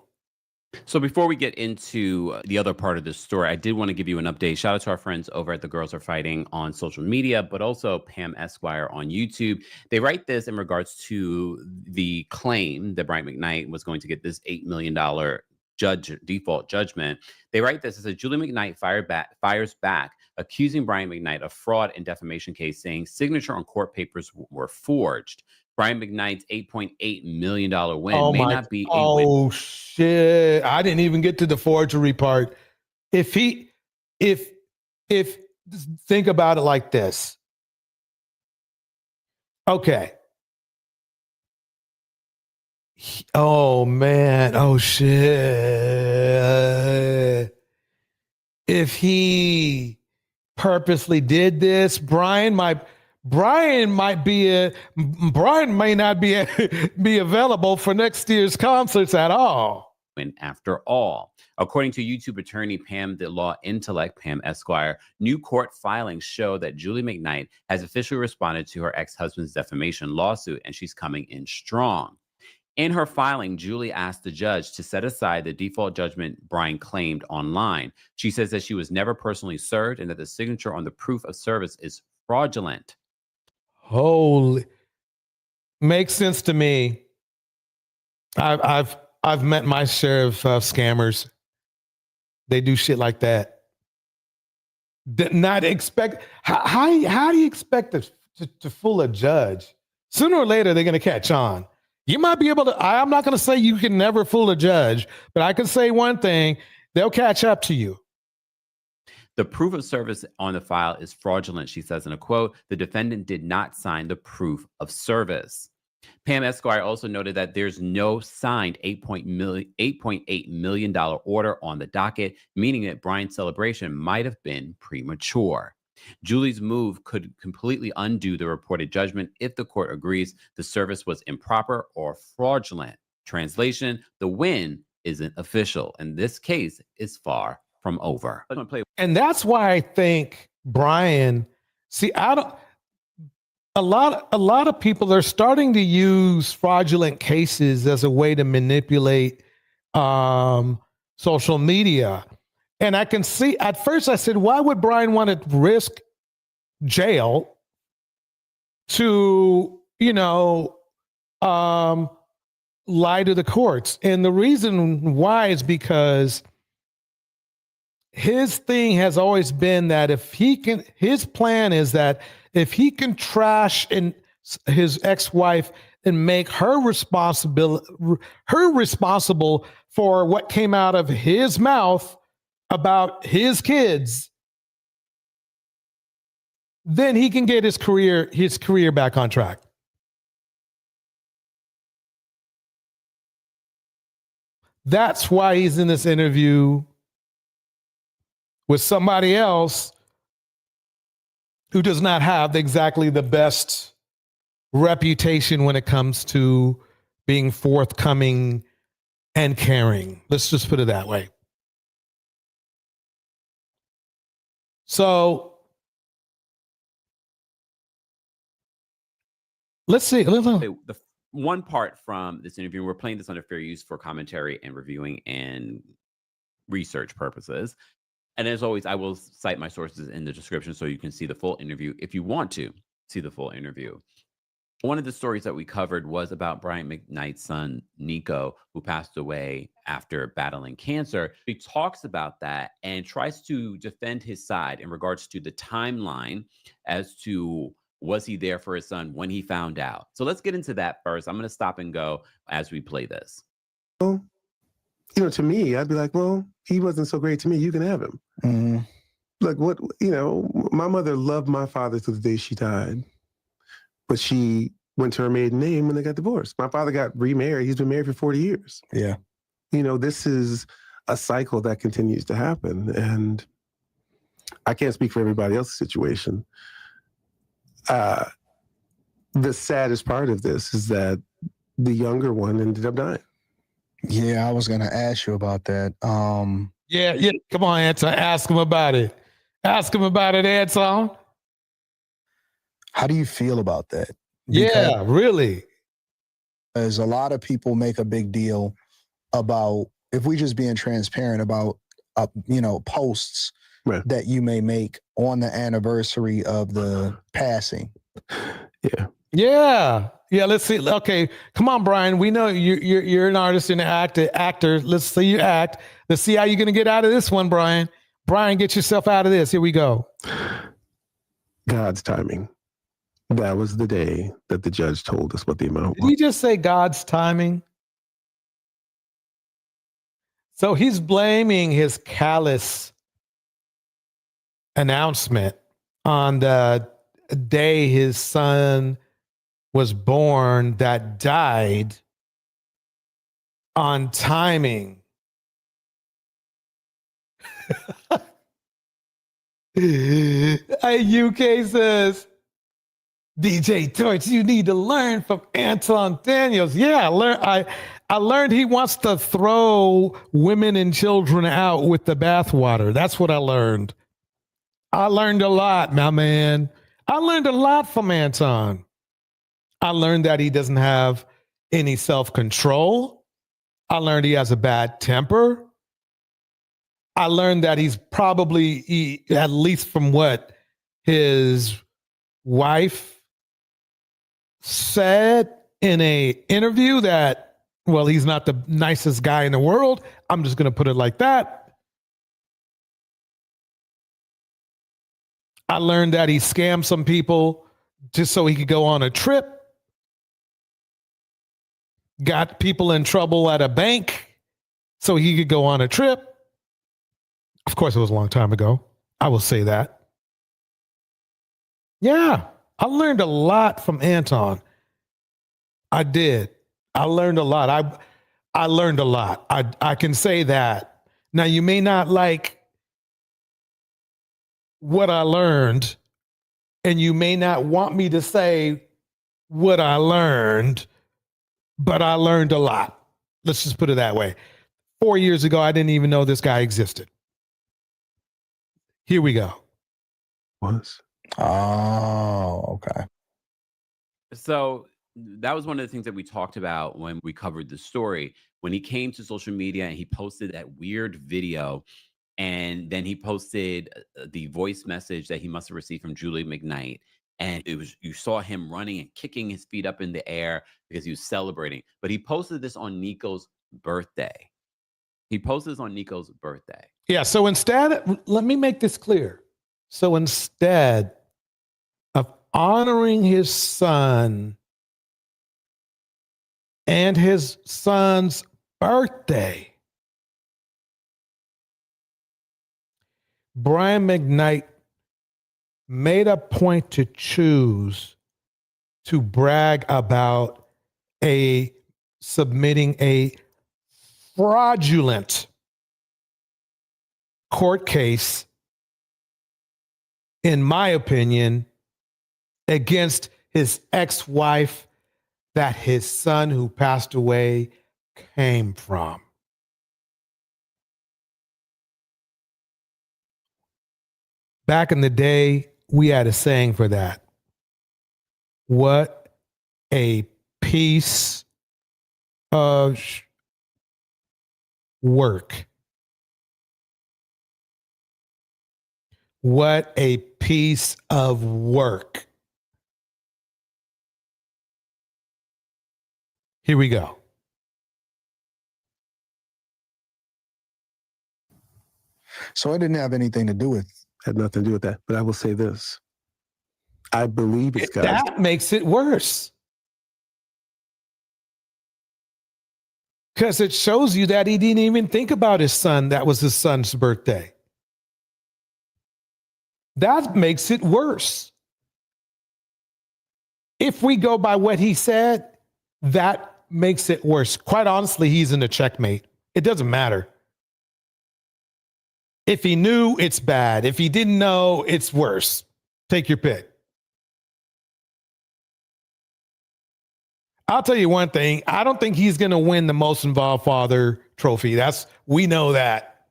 So before we get into the other part of this story, I did want to give you an update. Shout out to our friends over at The Girls Are Fighting on social media, but also Pam Esquire on YouTube. They write this in regards to the claim that Brian McKnight was going to get this $8 million default judgment. They write this as a Julie McKnight fires back, accusing Brian McKnight of fraud and defamation case, saying signature on court papers were forged. Brian McKnight's $8.8 million win may not be a win. Oh, shit. I didn't even get to the forgery part. If think about it like this. Okay. Oh, man. Oh, shit. If he purposely did this, Brian may not be available for next year's concerts at all. And after all, according to YouTube attorney Pam the Law Intellect, Pam Esquire, new court filings show that Julie McKnight has officially responded to her ex-husband's defamation lawsuit, and she's coming in strong. In her filing, Julie asked the judge to set aside the default judgment Brian claimed online. She says that she was never personally served and that the signature on the proof of service is fraudulent. Holy, makes sense to me. I've met my share of scammers. They do shit like that. Did not expect. How do you expect to fool a judge? Sooner or later, they're going to catch on. You might be able to. I'm not going to say you can never fool a judge, but I can say one thing: they'll catch up to you. The proof of service on the file is fraudulent, she says in a quote. The defendant did not sign the proof of service. Pam Esquire also noted that there's no signed $8.8 million order on the docket, meaning that Brian's celebration might have been premature. Julie's move could completely undo the reported judgment if the court agrees the service was improper or fraudulent. Translation, the win isn't official, and this case is far from over. And that's why I think Brian, a lot of people are starting to use fraudulent cases as a way to manipulate social media. And I can see, at first I said, why would Brian want to risk jail to, lie to the courts? And the reason why is because his thing has always been that his plan is that if he can trash his ex-wife and make her responsible for what came out of his mouth about his kids, then he can get his career back on track. That's why he's in this interview with somebody else who does not have exactly the best reputation when it comes to being forthcoming and caring. Let's just put it that way. So let's see. The one part from this interview, we're playing this under fair use for commentary and reviewing and research purposes. And as always, I will cite my sources in the description so you can see the full interview if you want to see the full interview. One of the stories that we covered was about Brian McKnight's son, Nico, who passed away after battling cancer. He talks about that and tries to defend his side in regards to the timeline as to was he there for his son when he found out. So let's get into that first. I'm going to stop and go as we play this. Well, to me, I'd be like, well, he wasn't so great to me. You can have him. Mm-hmm. Like my mother loved my father to the day she died. But she went to her maiden name when they got divorced. My father got remarried. He's been married for 40 years. Yeah. This is a cycle that continues to happen. And I can't speak for everybody else's situation. The saddest part of this is that the younger one ended up dying. Yeah, I was going to ask you about that. Yeah. Come on, Anton. Ask him about it. Ask him about it, Anton. How do you feel about that? Yeah, really. As a lot of people make a big deal about, if we just being transparent about, posts that you may make on the anniversary of the passing. Yeah. Yeah. Let's see. Okay, come on, Brian. We know you're an artist and an actor. Let's see you act. Let's see how you're gonna get out of this one, Brian. Brian, get yourself out of this. Here we go. God's timing. That was the day that the judge told us what the amount was. Did he just say God's timing? So he's blaming his callous announcement on the day his son was born that died on timing. UK says, DJ Torch, you need to learn from Anton Daniels. Yeah, I learned he wants to throw women and children out with the bathwater. That's what I learned. I learned a lot, my man. I learned a lot from Anton. I learned that he doesn't have any self-control. I learned he has a bad temper. I learned that he's probably, at least from what his wife said in a interview, that, well, he's not the nicest guy in the world. I'm just going to put it like that. I learned that he scammed some people just so he could go on a trip. Got people in trouble at a bank so he could go on a trip. Of course, it was a long time ago. I will say that. Yeah, I learned a lot from Anton. I did. I learned a lot. I learned a lot. I can say that. Now, you may not like what I learned, and you may not want me to say what I learned, but I learned a lot. Let's just put it that way. 4 years ago, I didn't even know this guy existed. Here we go. Oh, okay. So that was one of the things that we talked about when we covered the story. When he came to social media and he posted that weird video, and then he posted the voice message that he must have received from Julie Mcknight. And it was, you saw him running and kicking his feet up in the air because he was celebrating. But he posted this on Nico's birthday. He posted this on Nico's birthday. Yeah. So instead, let me make this clear. So instead of honoring his son and his son's birthday, Brian Mcknight made a point to choose to brag about submitting a fraudulent court case, in my opinion, against his ex-wife that his son who passed away came from. Back in the day, we had a saying for that. What a piece of work. What a piece of work. Here we go. So it didn't have anything to do with. Had nothing to do with that. But I will say this. I believe it's God. That makes it worse. Because it shows you that he didn't even think about his son. That was his son's birthday. That makes it worse. If we go by what he said, that makes it worse. Quite honestly, he's in a checkmate. It doesn't matter. If he knew, it's bad. If he didn't know, it's worse. Take your pick. I'll tell you one thing. I don't think he's going to win the most involved father trophy. We know that.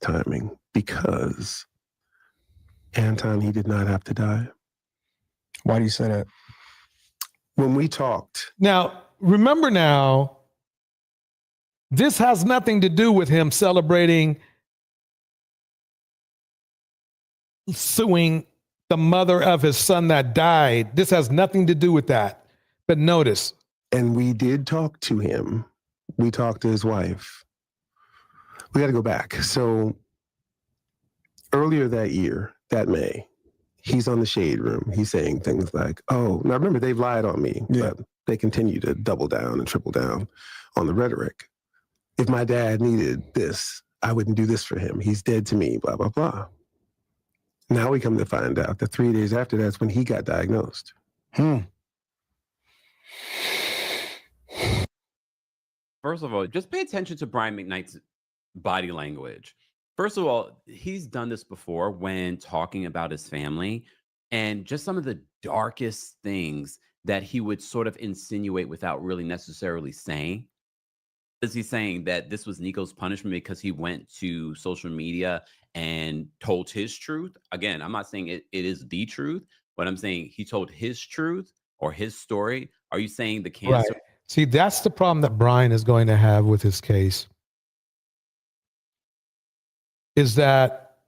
Timing, because Anton, he did not have to die. Why do you say that? When we talked. Now, remember now, this has nothing to do with him celebrating suing the mother of his son that died. This has nothing to do with that. But notice. And we did talk to him. We talked to his wife. We got to go back. So earlier that year, that May, he's on the Shade Room. He's saying things like, oh, now remember, they've lied on me. Yeah. But they continue to double down and triple down on the rhetoric. If my dad needed this, I wouldn't do this for him. He's dead to me, blah, blah, blah. Now we come to find out that 3 days after that's when he got diagnosed. First of all, just pay attention to Brian McKnight's body language. First of all, he's done this before when talking about his family, and just some of the darkest things that he would sort of insinuate without really necessarily saying. Is he saying that this was Nico's punishment because he went to social media and told his truth? Again, I'm not saying it is the truth, but I'm saying he told his truth or his story. Are you saying the cancer? Right. See, that's the problem that Brian is going to have with his case. Is that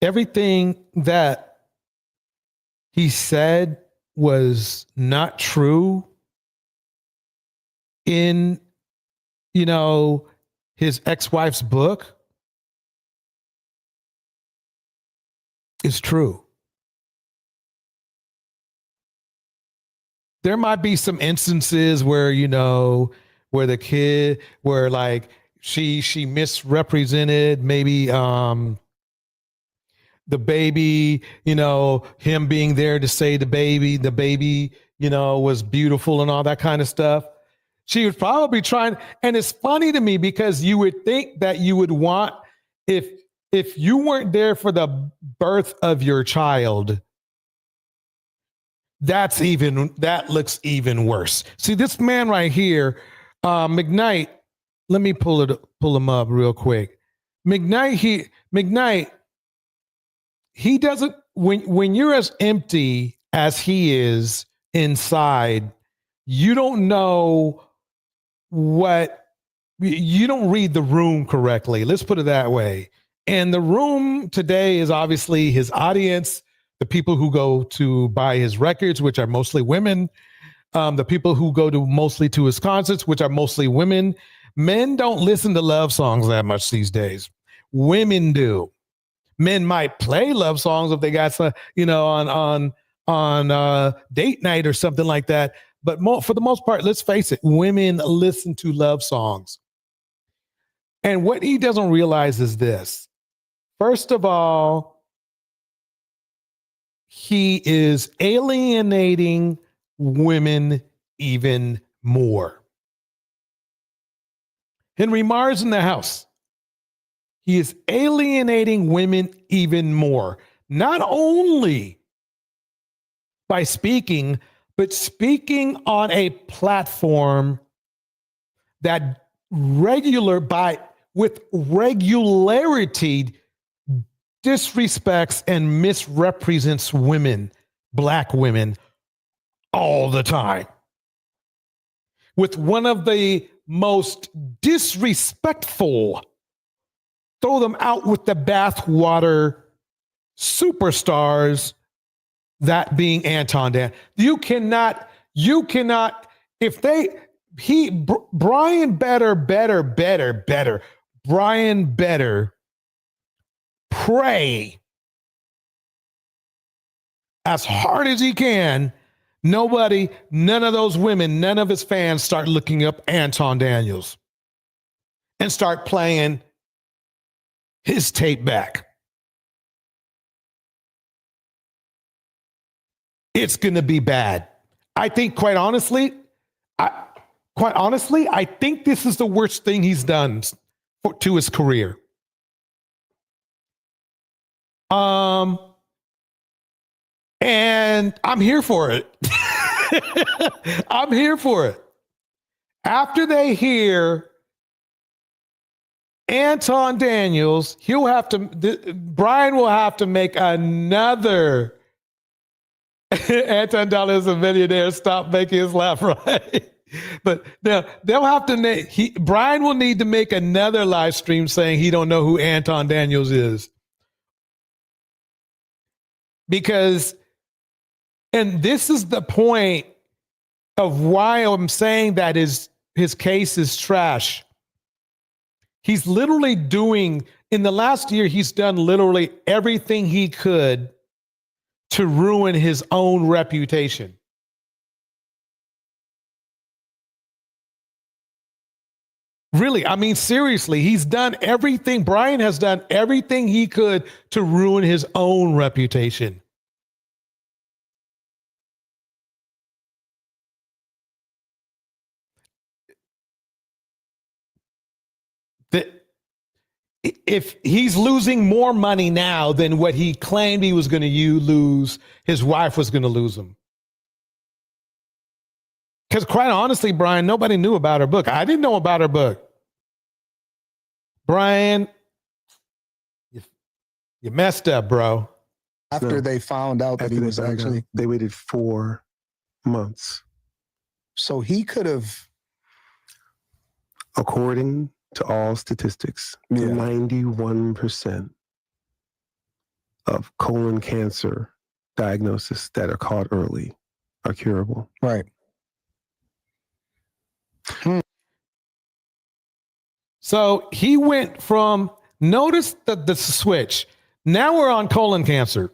everything that he said was not true in, his ex-wife's book is true. There might be some instances where, where the kid, where like she misrepresented maybe the baby, him being there to say the baby, was beautiful and all that kind of stuff. She was probably trying, and it's funny to me because you would think that you would want, if you weren't there for the birth of your child, that looks even worse. See, this man right here, Mcknight, let me pull him up real quick. Mcknight, he doesn't, when you're as empty as he is inside, you don't know you don't read the room correctly. Let's put it that way. And the room today is obviously his audience, the people who go to buy his records, which are mostly women. the people who go to mostly to his concerts, which are mostly women. Men don't listen to love songs that much these days. Women do. Men might play love songs if they got some, on date night or something like that. But for the most part, let's face it, women listen to love songs. And what he doesn't realize is this. First of all, he is alienating women even more. Henry Mars in the house. He is alienating women even more. Not only by speaking, but speaking on a platform that with regularity disrespects and misrepresents women, black women, all the time. With one of the most disrespectful, throw them out with the bathwater superstars, that being Anton Daniels. You cannot, Brian better pray as hard as he can. None of those women, none of his fans start looking up Anton Daniels and start playing his tape back. It's going to be bad. I think, quite honestly, I think this is the worst thing he's done to his career. And I'm here for it. I'm here for it. After they hear Anton Daniels, Brian will have to make another Anton Daniels is a millionaire. Stop making us laugh, right? But they'll have to. Brian will need to make another live stream saying he don't know who Anton Daniels is, because, and this is the point of why I'm saying that his case is trash. He's literally in the last year, he's done literally everything he could to ruin his own reputation. Really, I mean, seriously, Brian has done everything he could to ruin his own reputation. If he's losing more money now than what he claimed he was going to lose, his wife was going to lose him. Because quite honestly, Brian, nobody knew about her book. I didn't know about her book. Brian, you messed up, bro. After they found out that he was actually... They waited 4 months. So he could have... According to all statistics, 91% of colon cancer diagnosis that are caught early are curable. Right. So he went from, notice the switch. Now we're on colon cancer.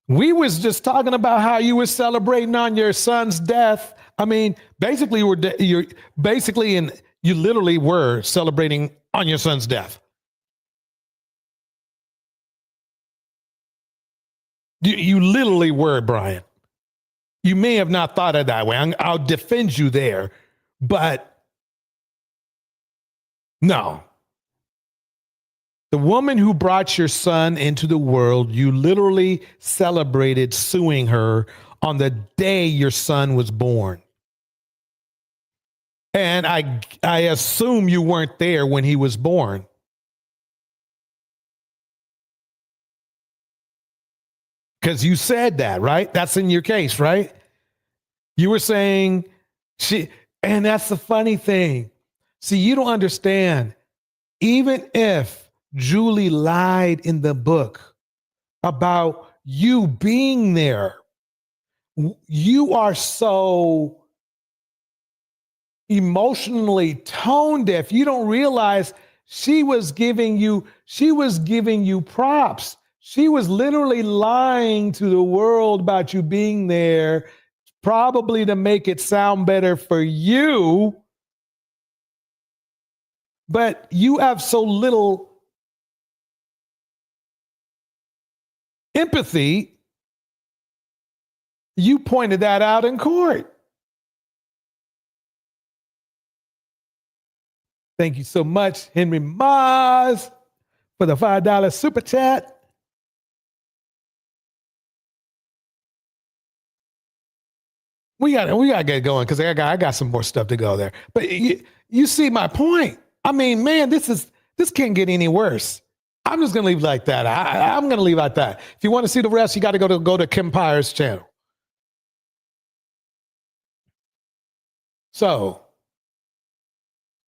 We was just talking about how you were celebrating on your son's death. I mean, basically, you literally were celebrating on your son's death. You literally were, Brian. You may have not thought of it that way. I'll defend you there, but no. The woman who brought your son into the world, you literally celebrated suing her on the day your son was born. And I assume you weren't there when he was born. Because you said that, right? That's in your case, right? You were saying and that's the funny thing. See, you don't understand. Even if Julie lied in the book about you being there. You are so emotionally tone deaf. You don't realize she was giving you props. She was literally lying to the world about you being there, probably to make it sound better for you. But you have so little empathy. You pointed that out in court. Thank you so much, Henry Maz, for the $5 super chat. We got to get going because I got some more stuff to go there. But you see my point. I mean, man, this can't get any worse. I'm just gonna leave it like that. I'm gonna leave it like that. If you want to see the rest, you got to go to Kim Pyre's channel. So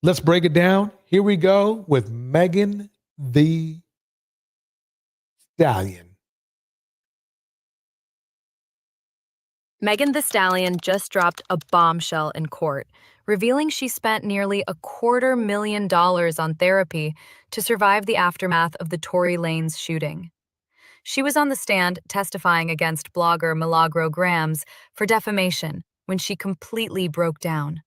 let's break it down. Here we go with Megan the Stallion. Megan the Stallion just dropped a bombshell in court, revealing she spent nearly $250,000 on therapy to survive the aftermath of the Tory Lanez shooting. She was on the stand testifying against blogger Milagro Grams for defamation when she completely broke down.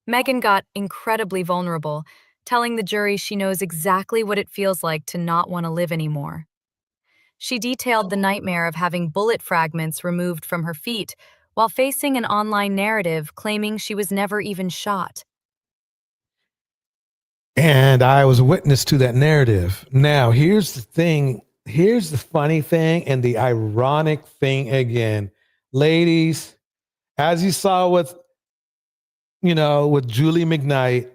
Megan got incredibly vulnerable, telling the jury she knows exactly what it feels like to not want to live anymore. She detailed the nightmare of having bullet fragments removed from her feet while facing an online narrative claiming she was never even shot. And I was a witness to that narrative. Now, here's the thing. Here's the funny thing and the ironic thing again. Ladies, as you saw with Julie Mcknight,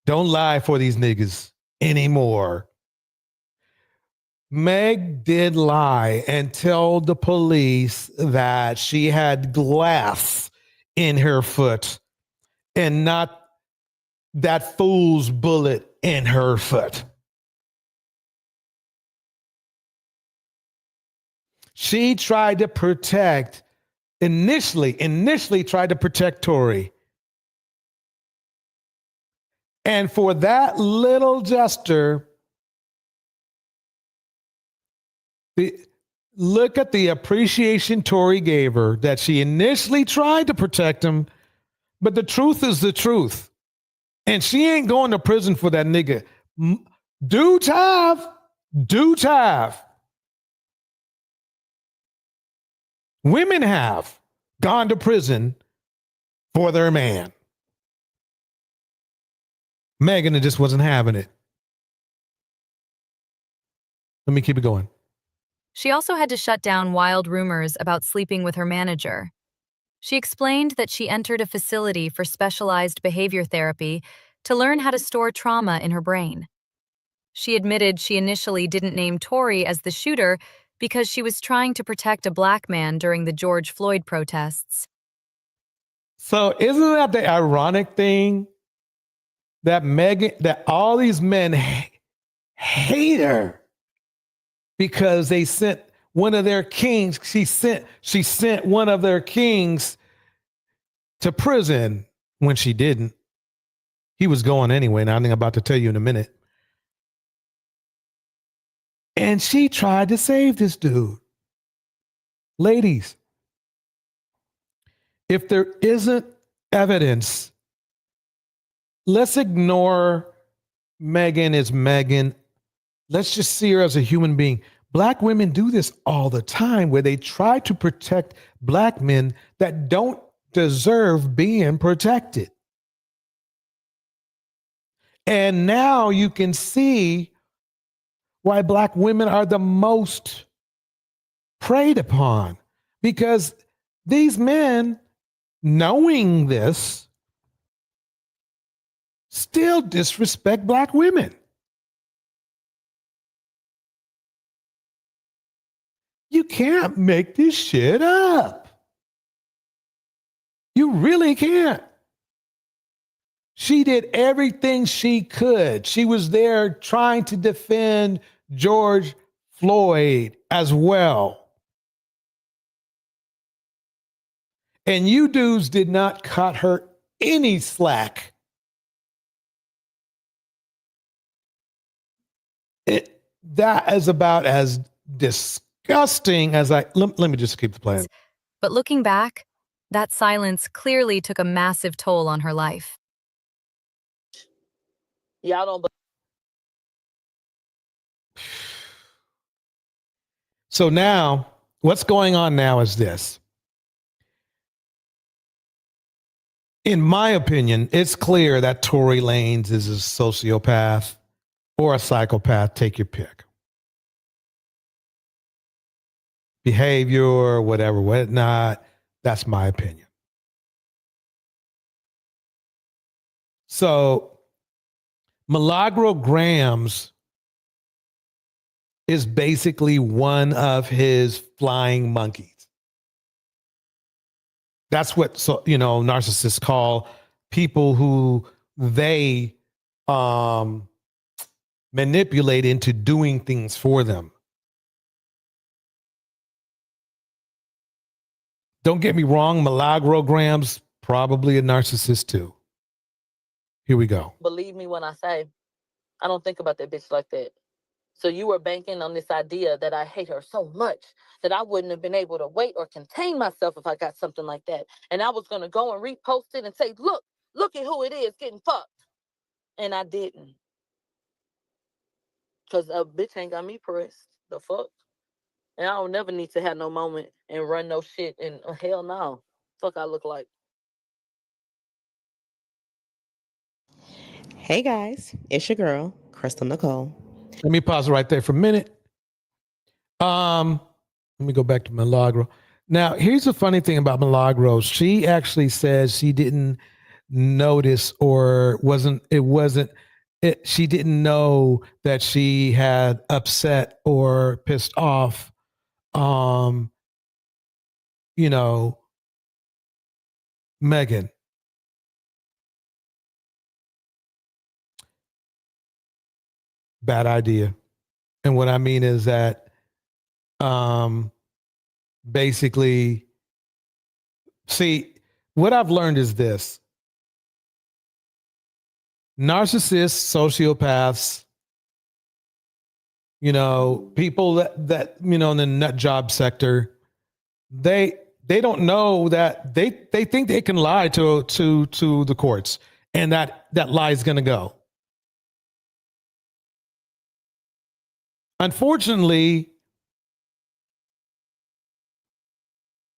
don't lie for these niggas anymore. Meg did lie and tell the police that she had glass in her foot and not that fool's bullet in her foot. She tried to protect, initially tried to protect Tory. And for that little gesture, look at the appreciation Tory gave her, that she initially tried to protect him, but the truth is the truth. And she ain't going to prison for that nigga. Dudes have. Women have gone to prison for their man. Megan just wasn't having it. Let me keep it going. She also had to shut down wild rumors about sleeping with her manager. She explained that she entered a facility for specialized behavior therapy to learn how to store trauma in her brain. She admitted she initially didn't name Tory as the shooter because she was trying to protect a black man during the George Floyd protests. So isn't that the ironic thing? That all these men hate her because they sent one of their kings. She sent one of their kings to prison when she didn't. He was going anyway, and I'm about to tell you in a minute. And she tried to save this dude. Ladies, if there isn't evidence, let's ignore Megan as Megan. Let's just see her as a human being. Black women do this all the time, where they try to protect black men that don't deserve being protected. And now you can see why black women are the most preyed upon, because these men, knowing this, still disrespect black women. You can't make this shit up. You really can't. She did everything she could. She was there trying to defend George Floyd as well. And you dudes did not cut her any slack. That is about as disgusting as let me just keep the plan. But looking back, that silence clearly took a massive toll on her life. Y'all don't. So now, what's going on now is this. In my opinion, it's clear that Tory Lanez is a sociopath or a psychopath. Take your pick. Behavior, whatever, whatnot. That's my opinion. So, Milagro Grams is basically one of his flying monkeys. That's what narcissists call people who they manipulate into doing things for them. Don't get me wrong, Milagro Grams probably a narcissist too. Here we go. Believe me when I say, I don't think about that bitch like that. So you were banking on this idea that I hate her so much that I wouldn't have been able to wait or contain myself if I got something like that. And I was going to go and repost it and say, look at who it is getting fucked. And I didn't. Because a bitch ain't got me pressed. The fuck? And I don't never need to have no moment and run no shit. And hell no. Fuck I look like. Hey guys, it's your girl, Crystal Nicole. Let me pause right there for a minute. Let me go back to Milagro. Now, here's the funny thing about Milagro. She actually says she didn't notice or she didn't know that she had upset or pissed off, Megan. Bad idea. And what I mean is that basically, see, what I've learned is this. Narcissists, sociopaths, people that in the nut job sector, they don't know that they think they can lie to the courts, and that lie is going to go. Unfortunately,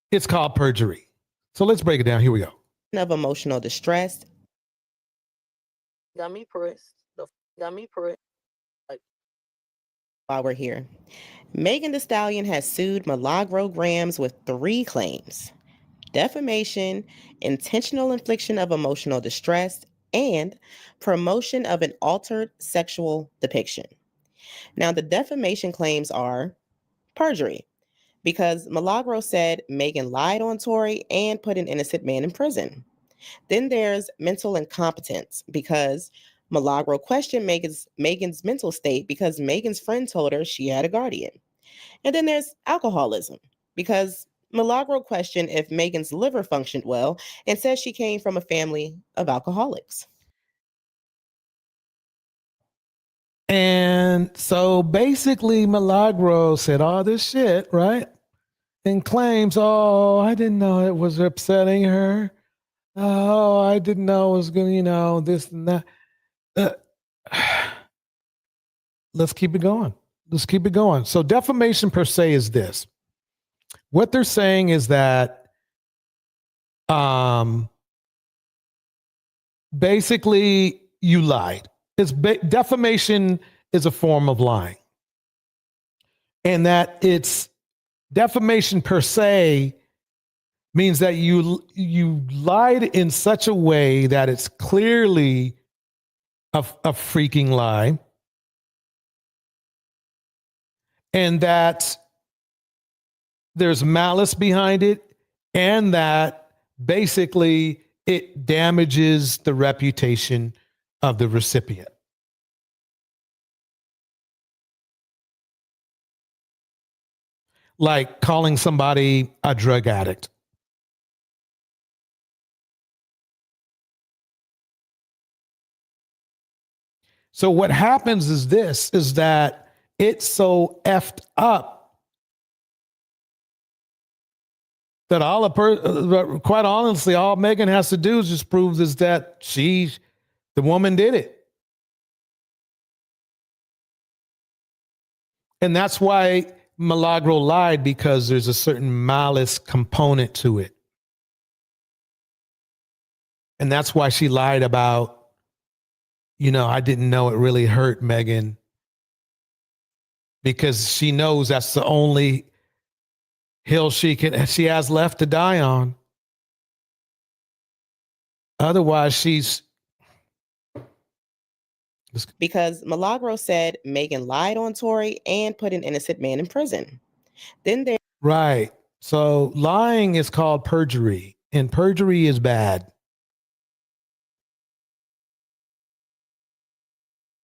it's called perjury. So let's break it down. Here we go. Of emotional distress. Got me pressed. While we're here, Megan the Stallion has sued Milagro Grams with 3 claims: defamation, intentional infliction of emotional distress, and promotion of an altered sexual depiction. Now, the defamation claims are perjury, because Milagro said Megan lied on Tory and put an innocent man in prison. Then there's mental incompetence, because Milagro questioned Megan's mental state because Megan's friend told her she had a guardian. And then there's alcoholism, because Milagro questioned if Megan's liver functioned well and says she came from a family of alcoholics. And so basically Milagro said all this shit, right? And claims, I didn't know it was upsetting her. Oh, I didn't know it was going to, this and that. Let's keep it going. So defamation per se is this. What they're saying is that basically you lied. Defamation is a form of lying. And that it's defamation per se means that you lied in such a way that it's clearly a freaking lie. And that there's malice behind it, and that basically it damages the reputation of the recipient. Like calling somebody a drug addict. So what happens is this, is that it's so effed up that quite honestly, all Megan has to do is just prove is that the woman did it. And that's why Milagro lied, because there's a certain malice component to it. And that's why she lied about, I didn't know it really hurt Megan, because she knows that's the only hill she has left to die on. Otherwise, because Milagro said Megan lied on Tory and put an innocent man in prison. Then there. Right. So lying is called perjury, and perjury is bad.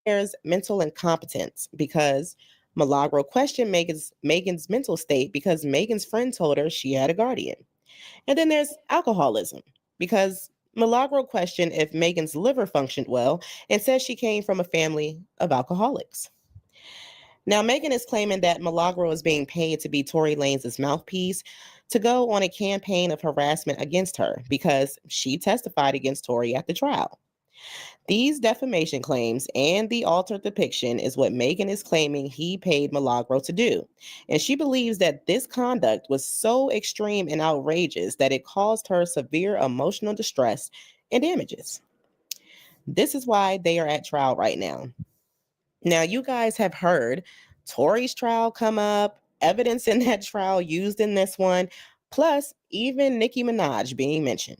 There's mental incompetence, because Milagro questioned Megan's mental state because Megan's friend told her she had a guardian. And then there's alcoholism, because Milagro questioned if Megan's liver functioned well and says she came from a family of alcoholics. Now, Megan is claiming that Milagro is being paid to be Tory Lanez' mouthpiece to go on a campaign of harassment against her because she testified against Tory at the trial. These defamation claims and the altered depiction is what Megan is claiming he paid Milagro to do. And she believes that this conduct was so extreme and outrageous that it caused her severe emotional distress and damages. This is why they are at trial right now. Now, you guys have heard Tory's trial come up, evidence in that trial used in this one, plus even Nicki Minaj being mentioned.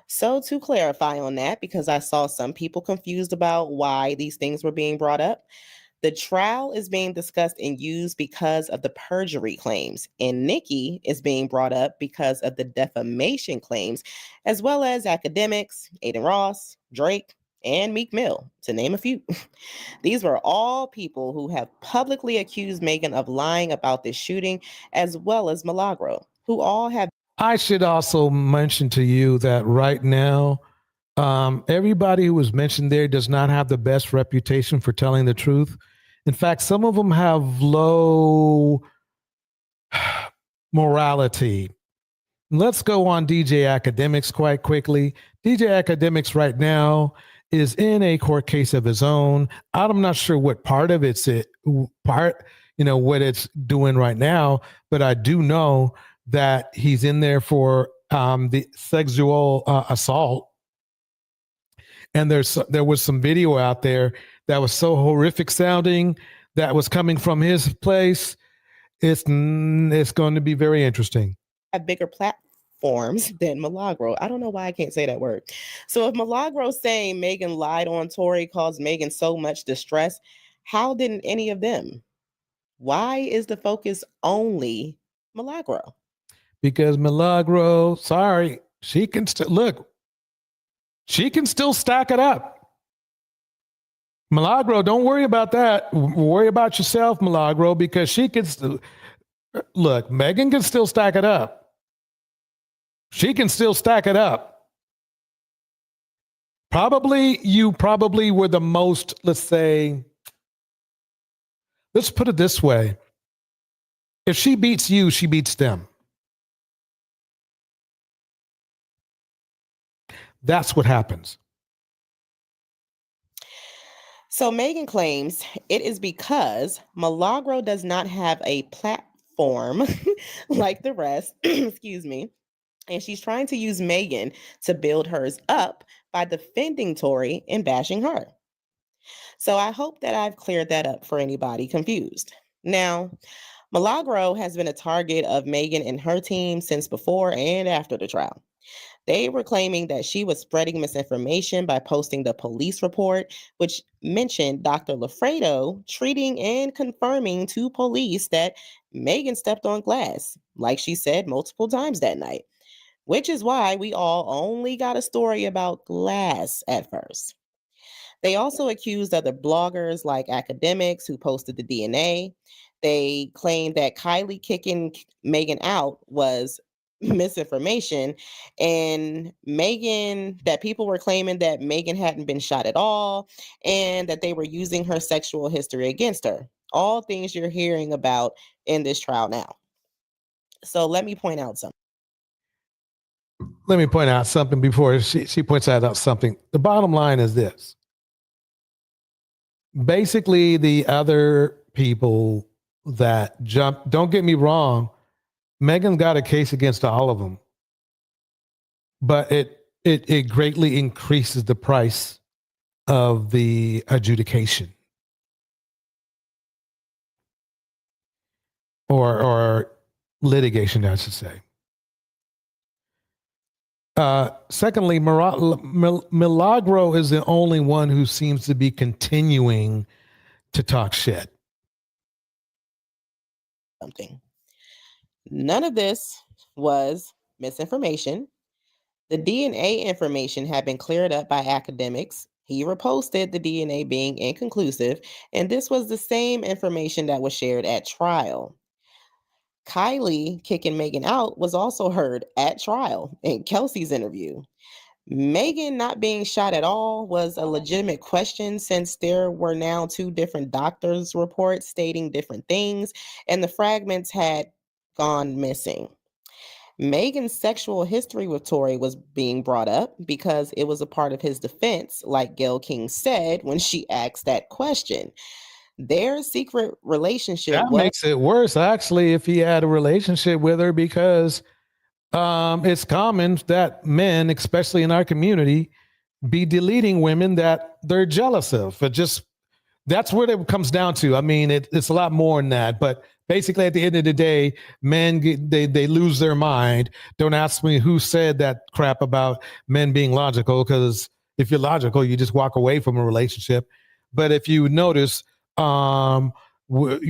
So to clarify on that, because I saw some people confused about why these things were being brought up, the trial is being discussed and used because of the perjury claims, and Nicki is being brought up because of the defamation claims, as well as academics, Aiden Ross, Drake, and Meek Mill, to name a few. These were all people who have publicly accused Megan of lying about this shooting, as well as Milagro, who all have. I should also mention to you that right now, everybody who was mentioned there does not have the best reputation for telling the truth. In fact, some of them have low morality. Let's go on DJ Academics quite quickly. DJ Academics right now is in a court case of his own. I'm not sure what part of what it's doing right now, but I do know that he's in there for the sexual assault. And there was some video out there that was so horrific sounding that was coming from his place. It's going to be very interesting. Have bigger platforms than Milagro. I don't know why I can't say that word. So if Milagro saying Megan lied on Tory caused Megan so much distress, how didn't any of them? Why is the focus only Milagro? Because Milagro, sorry, she can still look. She can still stack it up. Milagro, don't worry about that. Worry about yourself, Milagro, because she can still look. Megan can still stack it up. She can still stack it up. You probably were the most, let's put it this way. If she beats you, she beats them. That's what happens. So Megan claims it is because Milagro does not have a platform like the rest, excuse me, and she's trying to use Megan to build hers up by defending Tory and bashing her. So I hope that I've cleared that up for anybody confused. Now, Milagro has been a target of Megan and her team since before and after the trial. They were claiming that she was spreading misinformation by posting the police report, which mentioned Dr. Lafredo treating and confirming to police that Megan stepped on glass, like she said multiple times that night, which is why we all only got a story about glass at first. They also accused other bloggers like academics who posted the DNA. They claimed that Kylie kicking Megan out was misinformation, and Megan, that people were claiming that Megan hadn't been shot at all and that they were using her sexual history against her. All things you're hearing about in this trial now. So let me point out something. Let me point out something before she points out something. The bottom line is this. Basically, the other people that jumped, don't get me wrong, Megan got a case against all of them, but it greatly increases the price of the adjudication or litigation, I should say. Secondly, Milagro is the only one who seems to be continuing to talk shit. Something. None of this was misinformation. The DNA information had been cleared up by academics. He reposted the DNA being inconclusive, and this was the same information that was shared at trial. Kylie kicking Megan out was also heard at trial in Kelsey's interview. Megan not being shot at all was a legitimate question since there were now two different doctors' reports stating different things, and the fragments had gone missing. Megan's sexual history with Tory was being brought up because it was a part of his defense, like Gayle King said when she asked that question. Their secret relationship that makes it worse, actually, if he had a relationship with her, because it's common that men, especially in our community, be deleting women that they're jealous of. That's what it comes down to. I mean, it's a lot more than that. But basically, at the end of the day, men they lose their mind. Don't ask me who said that crap about men being logical, because if you're logical, you just walk away from a relationship. But if you notice, if you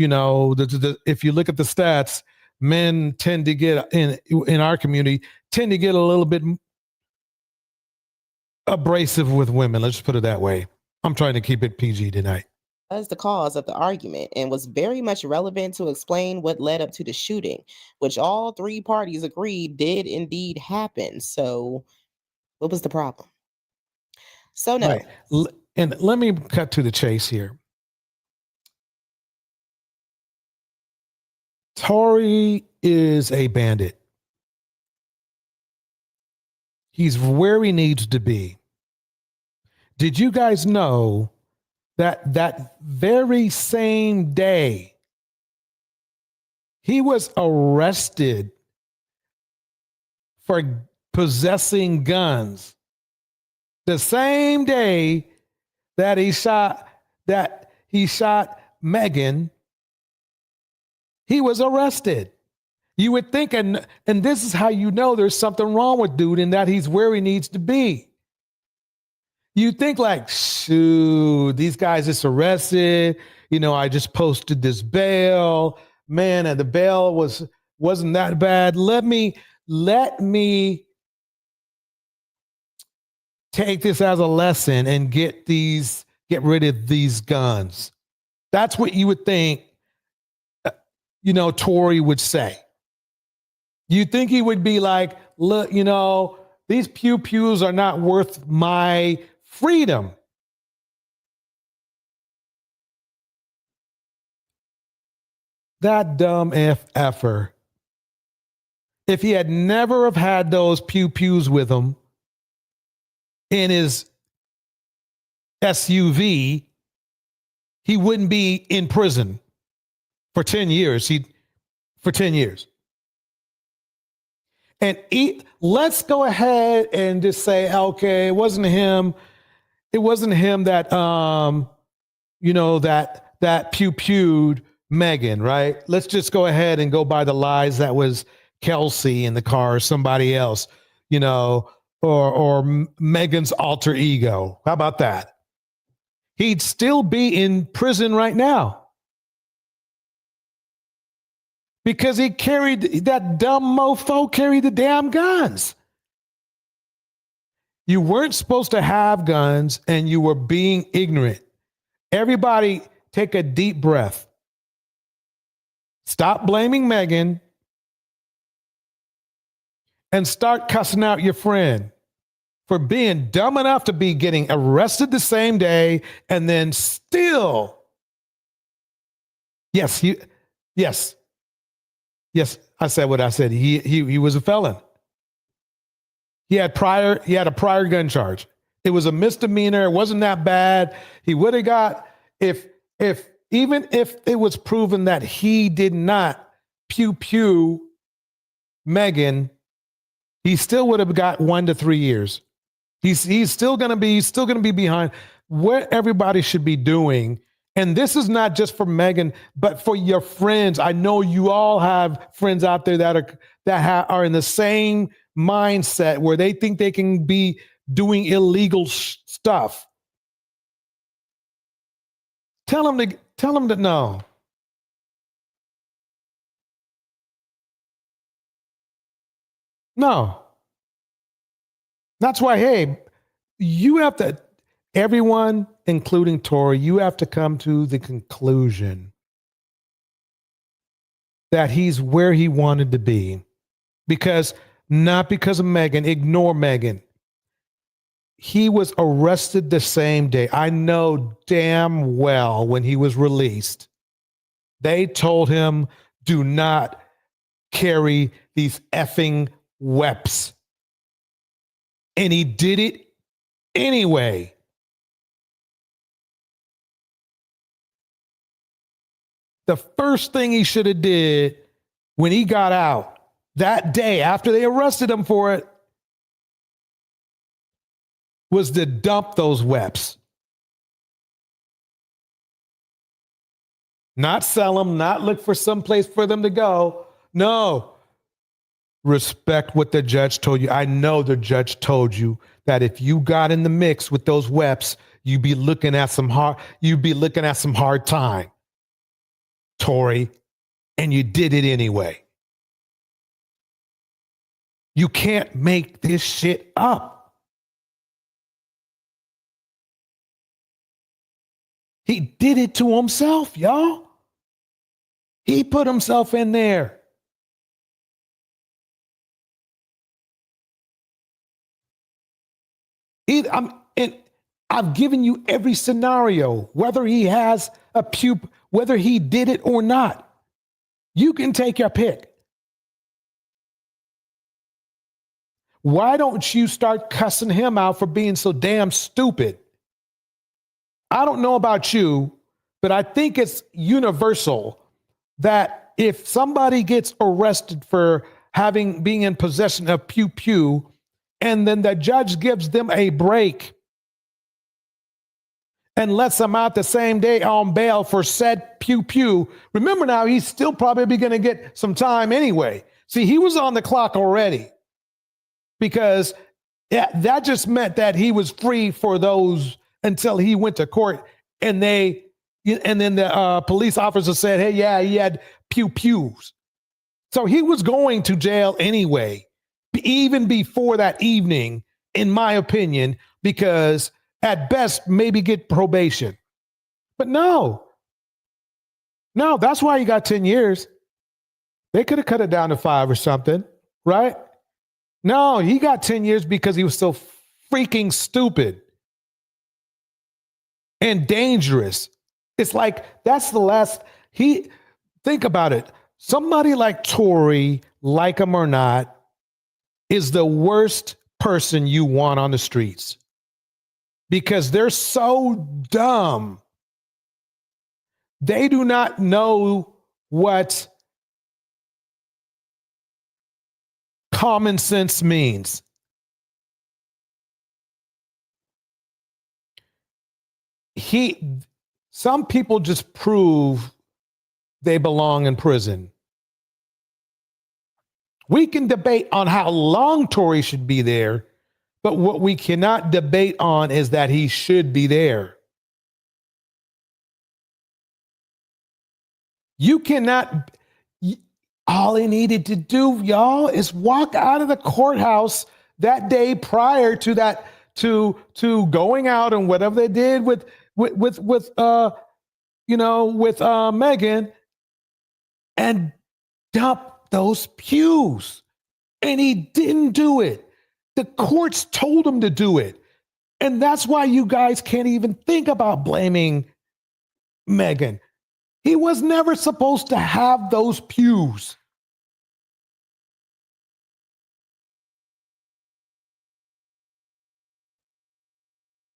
look at the stats, men tend to get in our community tend to get a little bit abrasive with women. Let's put it that way. I'm trying to keep it PG tonight. Was the cause of the argument and was very much relevant to explain what led up to the shooting, which all three parties agreed did indeed happen. So what was the problem? So no. Right. And let me cut to the chase here. Tory is a bandit. He's where he needs to be. Did you guys know that very same day he was arrested for possessing guns? The same day that he shot Megan, he was arrested. You would think, and this is how you know there's something wrong with dude, in that he's where he needs to be. You think like, shoot, these guys just arrested. I just posted this bail. Man, and the bail wasn't that bad. Let me take this as a lesson and get rid of these guns. That's what you would think, Tory would say. You think he would be like, look, these pew-pews are not worth my freedom. That dumb effer. If he had never have had those pew-pews with him in his SUV, he wouldn't be in prison for 10 years. For 10 years. And let's go ahead and just say, okay, it wasn't him. It wasn't him that, that pew-pewed Megan, right? Let's just go ahead and go by the lies that was Kelsey in the car, or somebody else, or Megan's alter ego. How about that? He'd still be in prison right now. Because that dumb mofo carried the damn guns. You weren't supposed to have guns and you were being ignorant. Everybody take a deep breath. Stop blaming Megan. and start cussing out your friend for being dumb enough to be getting arrested the same day and then still. Yes, I said what I said. He was a felon. He had a prior gun charge. It was a misdemeanor. It wasn't that bad. He would have got, even if it was proven that he did not pew Megan, he still would have got 1 to 3 years. He's still gonna be behind. What everybody should be doing, and this is not just for Megan, but for your friends. I know you all have friends out there that are in the same mindset where they think they can be doing illegal stuff. Tell them to no. No. That's why, hey, you have to, everyone, including Tori, you have to come to the conclusion that he's where he wanted to be. Not because of Megan, ignore Megan. He was arrested the same day. I know damn well when he was released, they told him, do not carry these effing weapons. And he did it anyway. The first thing he should have did when he got out that day after they arrested him for it was to dump those weapons. Not sell them, not look for some place for them to go. No. Respect what the judge told you. I know the judge told you that if you got in the mix with those weapons, you'd be looking at some hard time, Tori, and you did it anyway. You can't make this shit up. He did it to himself, y'all. He put himself in there. I've given you every scenario, whether he has a pupe, whether he did it or not. You can take your pick. Why don't you start cussing him out for being so damn stupid? I don't know about you, but I think it's universal that if somebody gets arrested for being in possession of pew, and then the judge gives them a break and lets them out the same day on bail for said pew, remember now, he's still probably going to get some time anyway. See, he was on the clock already. Because that just meant that he was free for those until he went to court, and then the police officer said, hey, yeah, he had pews. So he was going to jail anyway, even before that evening, in my opinion, because at best, maybe get probation. But no, that's why he got 10 years. They could have cut it down to 5 or something, right? No, he got 10 years because he was so freaking stupid and dangerous. It's like, that's the last, think about it. Somebody like Tori, like him or not, is the worst person you want on the streets because they're so dumb. They do not know what common sense means. Some people just prove they belong in prison. We can debate on how long Tory should be there, but what we cannot debate on is that he should be there. You cannot. All he needed to do, y'all, is walk out of the courthouse that day prior to that, to going out and whatever they did with Megan, and dump those pews. And he didn't do it. The courts told him to do it. And that's why you guys can't even think about blaming Megan. He was never supposed to have those pews.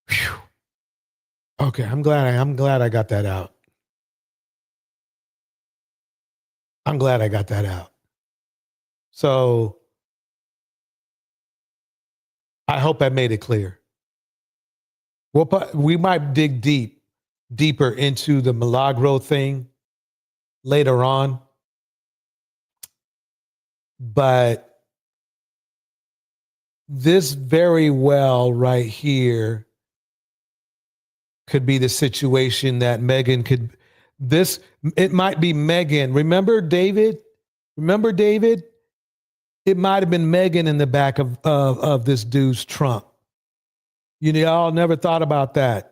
Whew. Okay, I'm glad I got that out. I'm glad I got that out. So I hope I made it clear. We might dig deeper into the Milagro thing later on. But this very well right here could be the situation that Megan could, it might be Megan. Remember David? It might have been Megan in the back of this dude's trunk. You know, y'all never thought about that.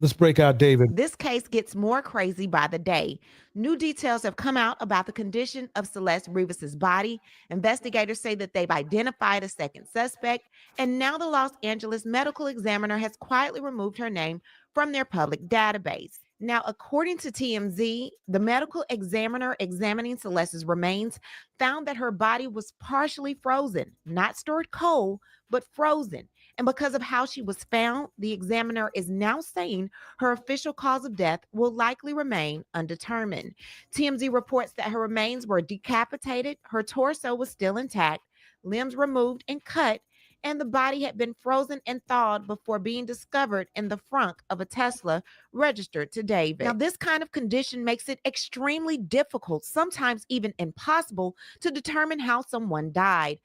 Let's break out David. This case gets more crazy by the day. New details have come out about the condition of Celeste Rivas's body. Investigators say that they've identified a second suspect, and now the Los Angeles medical examiner has quietly removed her name from their public database. Now, according to TMZ, the medical examiner examining Celeste's remains found that her body was partially frozen, not stored cold, but frozen. And because of how she was found, the examiner is now saying her official cause of death will likely remain undetermined. TMZ reports that her remains were decapitated, her torso was still intact, limbs removed and cut, and the body had been frozen and thawed before being discovered in the frunk of a Tesla registered to David. Now, this kind of condition makes it extremely difficult, sometimes even impossible, to determine how someone died.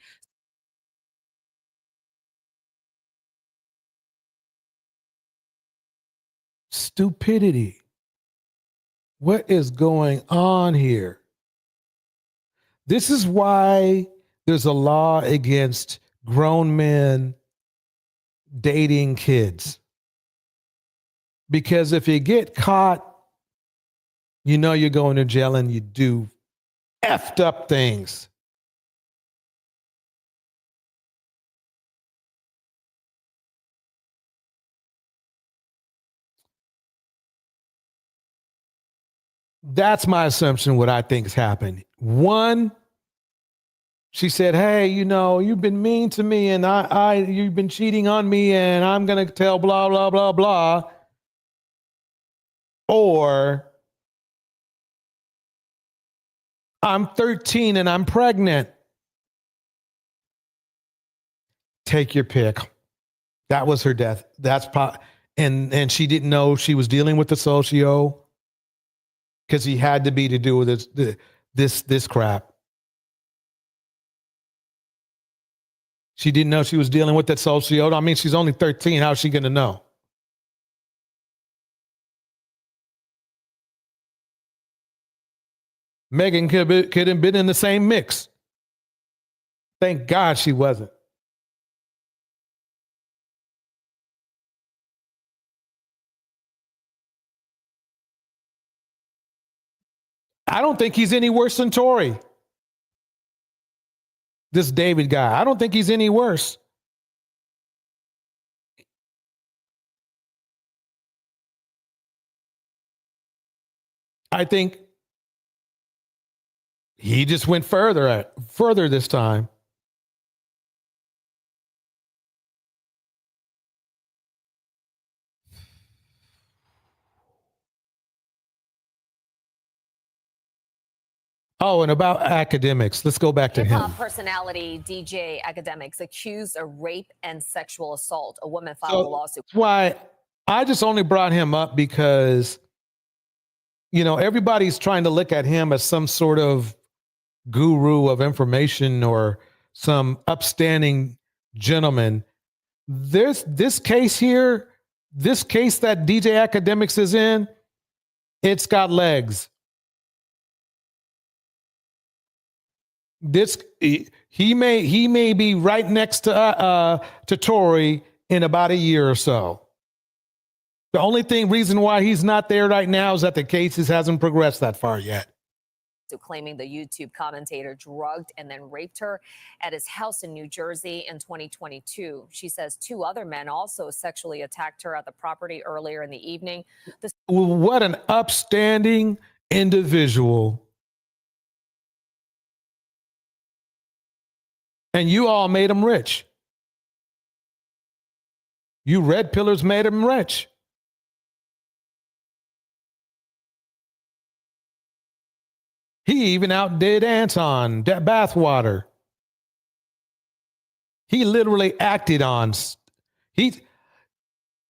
Stupidity. What is going on here? This is why there's a law against grown men dating kids. Because if you get caught, you know you're going to jail and you do effed up things. That's my assumption, what I think has happened. One, she said, hey, you know, you've been mean to me and you've been cheating on me and I'm going to tell blah, blah, blah, blah. Or I'm 13 and I'm pregnant. Take your pick. That was her death. And she didn't know she was dealing with the socio because he had to be to do with this crap. She didn't know she was dealing with that socio. I mean, she's only 13. How is she going to know? Megan could have been in the same mix. Thank God she wasn't. I don't think he's any worse than Tory. This David guy. I don't think he's any worse. I think he just went further this time. Oh, and about academics. Let's go back to him. Hip-hop personality DJ Academics accused of rape and sexual assault. A woman filed a lawsuit. That's why I just only brought him up because, you know, everybody's trying to look at him as some sort of guru of information or some upstanding gentleman. This case here, this case that DJ Academics is in, it's got legs. He may be right next to Tory in about a year or so. The only reason why he's not there right now is that the case hasn't progressed that far yet. claiming the YouTube commentator drugged and then raped her at his house in New Jersey in 2022. She says 2 other men also sexually attacked her at the property earlier in the evening. What an upstanding individual. And you all made him rich. You red pillars made him rich. He even outdid Anton, that bathwater. He literally acted on. I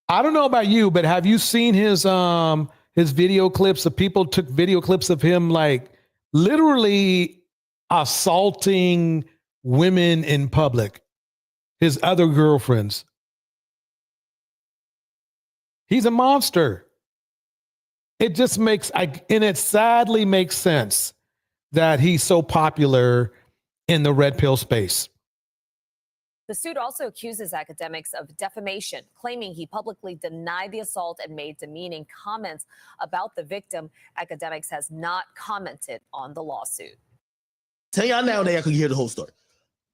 don't know about you, but have you seen his video clips of people took video clips of him like literally assaulting women in public, his other girlfriends. He's a monster. It just makes, and it sadly makes sense that he's so popular in the red pill space. The suit also accuses academics of defamation, claiming he publicly denied the assault and made demeaning comments about the victim. Academics has not commented on the lawsuit. Tell y'all now that I can hear the whole story.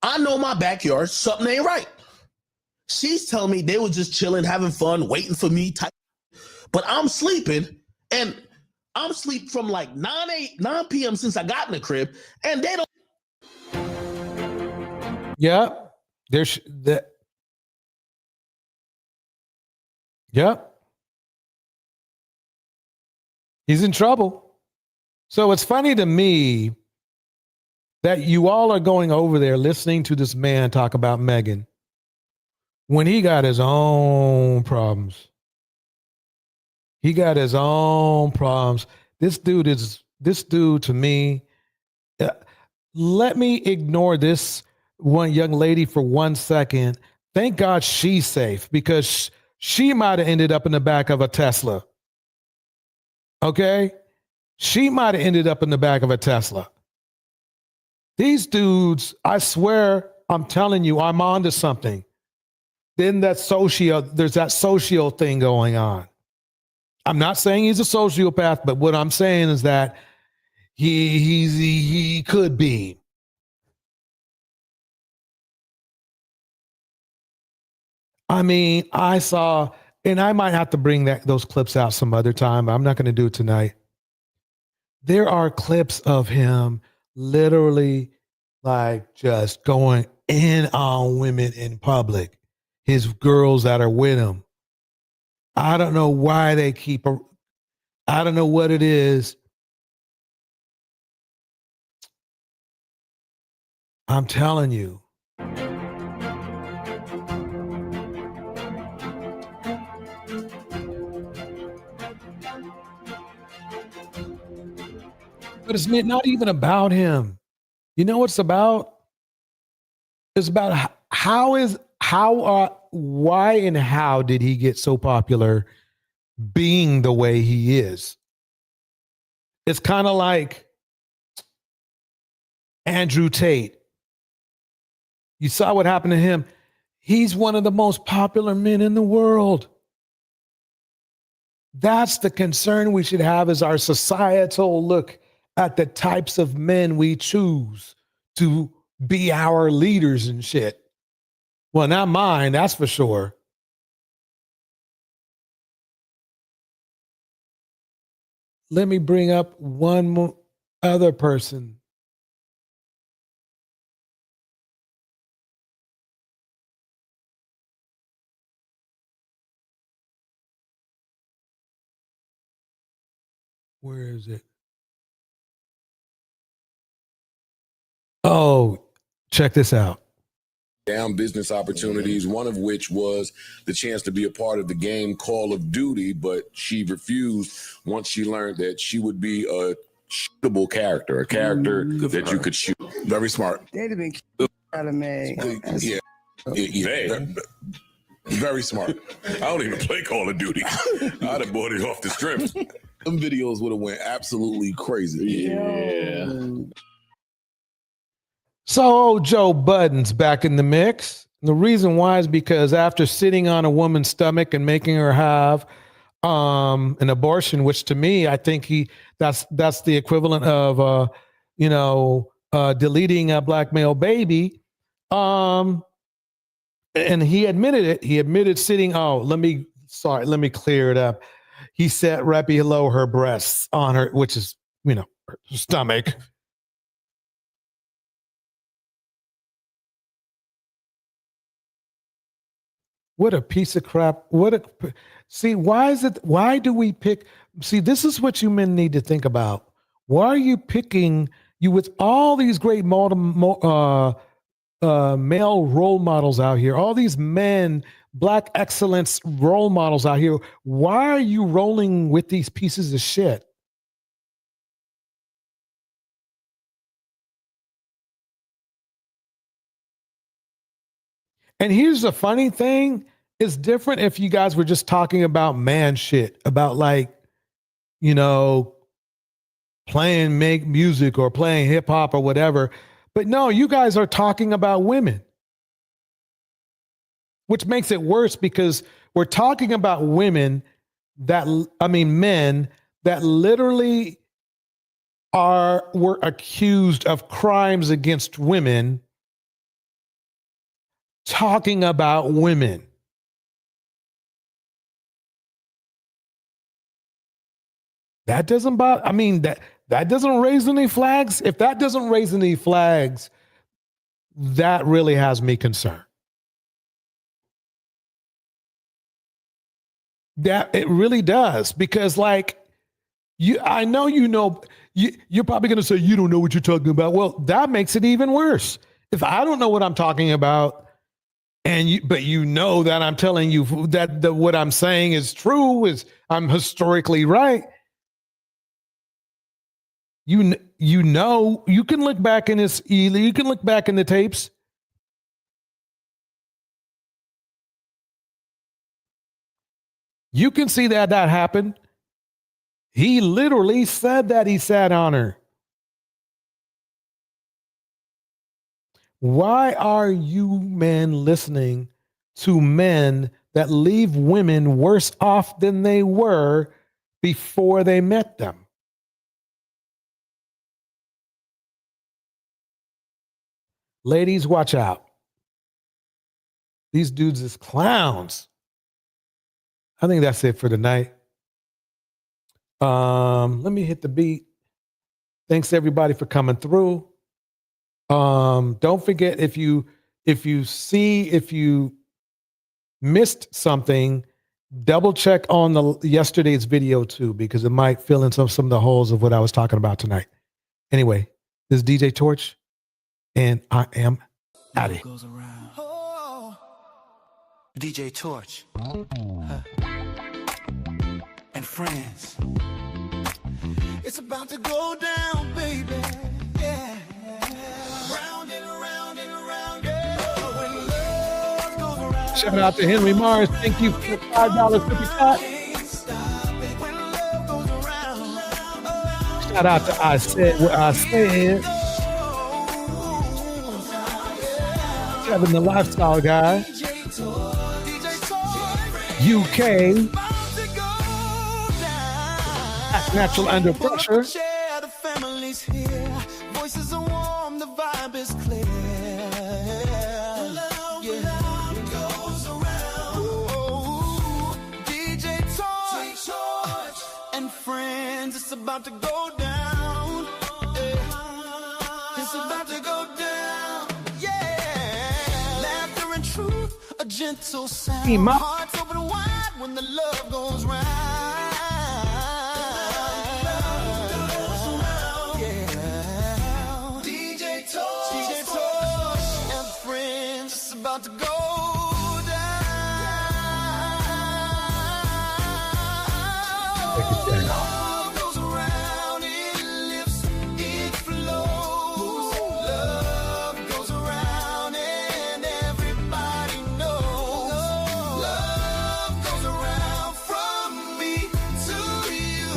I know my backyard, something ain't right. She's telling me they were just chilling, having fun, waiting for me. But I'm sleeping, and I'm asleep from like 9 p.m. since I got in the crib, and they don't. Yeah, there's that. Yep. He's in trouble. So it's funny to me that you all are going over there listening to this man talk about Megan when he got his own problems. He got his own problems. This dude to me, let me ignore this one young lady for 1 second. Thank God she's safe because she might have ended up in the back of a Tesla. Okay? She might have ended up in the back of a Tesla. These dudes, I swear, I'm telling you, I'm onto something. Then there's that socio thing going on. I'm not saying he's a sociopath, but what I'm saying is that he could be. I mean, I saw, and I might have to bring those clips out some other time. I'm not going to do it tonight. There are clips of him literally like just going in on women in public, his girls that are with him. I don't know why they keep I don't know what it is. I'm telling you. But it's not even about him. You know what it's about? It's about why and how did he get so popular being the way he is? It's kind of like Andrew Tate. You saw what happened to him. He's one of the most popular men in the world. That's the concern we should have as our societal look at the types of men we choose to be our leaders and shit. Well, not mine, that's for sure. Let me bring up one more other person. Where is it? Oh, check this out. Down business opportunities, one of which was the chance to be a part of the game Call of Duty, but she refused once she learned that she would be a shootable character, a character that you could shoot. Very smart. They'd have been out of me. Yeah. Very smart. I don't even play Call of Duty. I'd have bought it off the strip. Them videos would have went absolutely crazy. Yeah. So Joe Budden's back in the mix. The reason why is because after sitting on a woman's stomach and making her have an abortion, which to me, I think that's the equivalent of deleting a black male baby. And he admitted it. He admitted sitting. Let me clear it up. He sat right below her breasts on her, which is, her stomach. What a piece of crap. Why do we pick? See, this is what you men need to think about. Why are you picking with all these great male role models out here, all these men, black excellence role models out here? Why are you rolling with these pieces of shit? And here's the funny thing. It's different if you guys were just talking about man shit, about playing make music or playing hip hop or whatever. But no, you guys are talking about women, which makes it worse because we're talking about men that literally were accused of crimes against women, talking about women. That doesn't bother. That doesn't raise any flags. If that doesn't raise any flags, that really has me concerned. That it really does, because I know you're probably going to say you don't know what you're talking about. Well, that makes it even worse. If I don't know what I'm talking about, but you know that I'm telling you that what I'm saying is true, is I'm historically right. You can look back in the tapes. You can see that happened. He literally said that he sat on her. Why are you men listening to men that leave women worse off than they were before they met them? Ladies, watch out. These dudes is clowns. I think that's it for tonight. Let me hit the beat. Thanks everybody for coming through. Don't forget, if you missed something, double check on yesterday's video too, because it might fill in some of the holes of what I was talking about tonight. Anyway, this is DJ Torch, and I am out of here. DJ Torch and friends. It's about to go down, baby. Yeah. Round and around and around. Yeah. When love goes around. Shout out to Henry Mars. Thank you for $5 super chat. Shout out to I Said What I Said. Kevin the Lifestyle Guy. UK. Natural Under Pressure. The family's here. Voices are warm, the vibe is clear. Love goes around. Ooh, DJ Torch and friends, it's about to go down. Yeah. It's about to go down. Yeah. Laughter and truth, a gentle sound. Hearts open wide when the love goes round. About to go down. Love goes around, it lifts, it flows. Love goes around and everybody knows. Love goes around from me to you.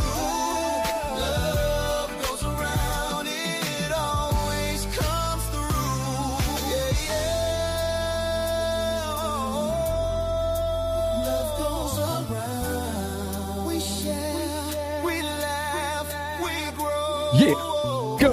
Love goes around, it always comes through. Yeah, yeah. Yeah, go.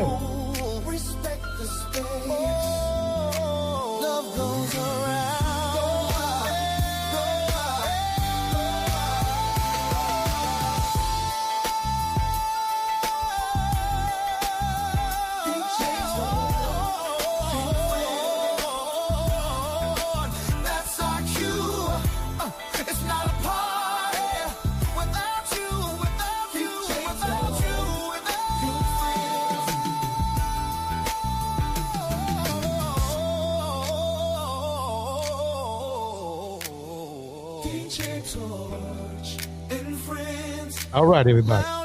All right, everybody.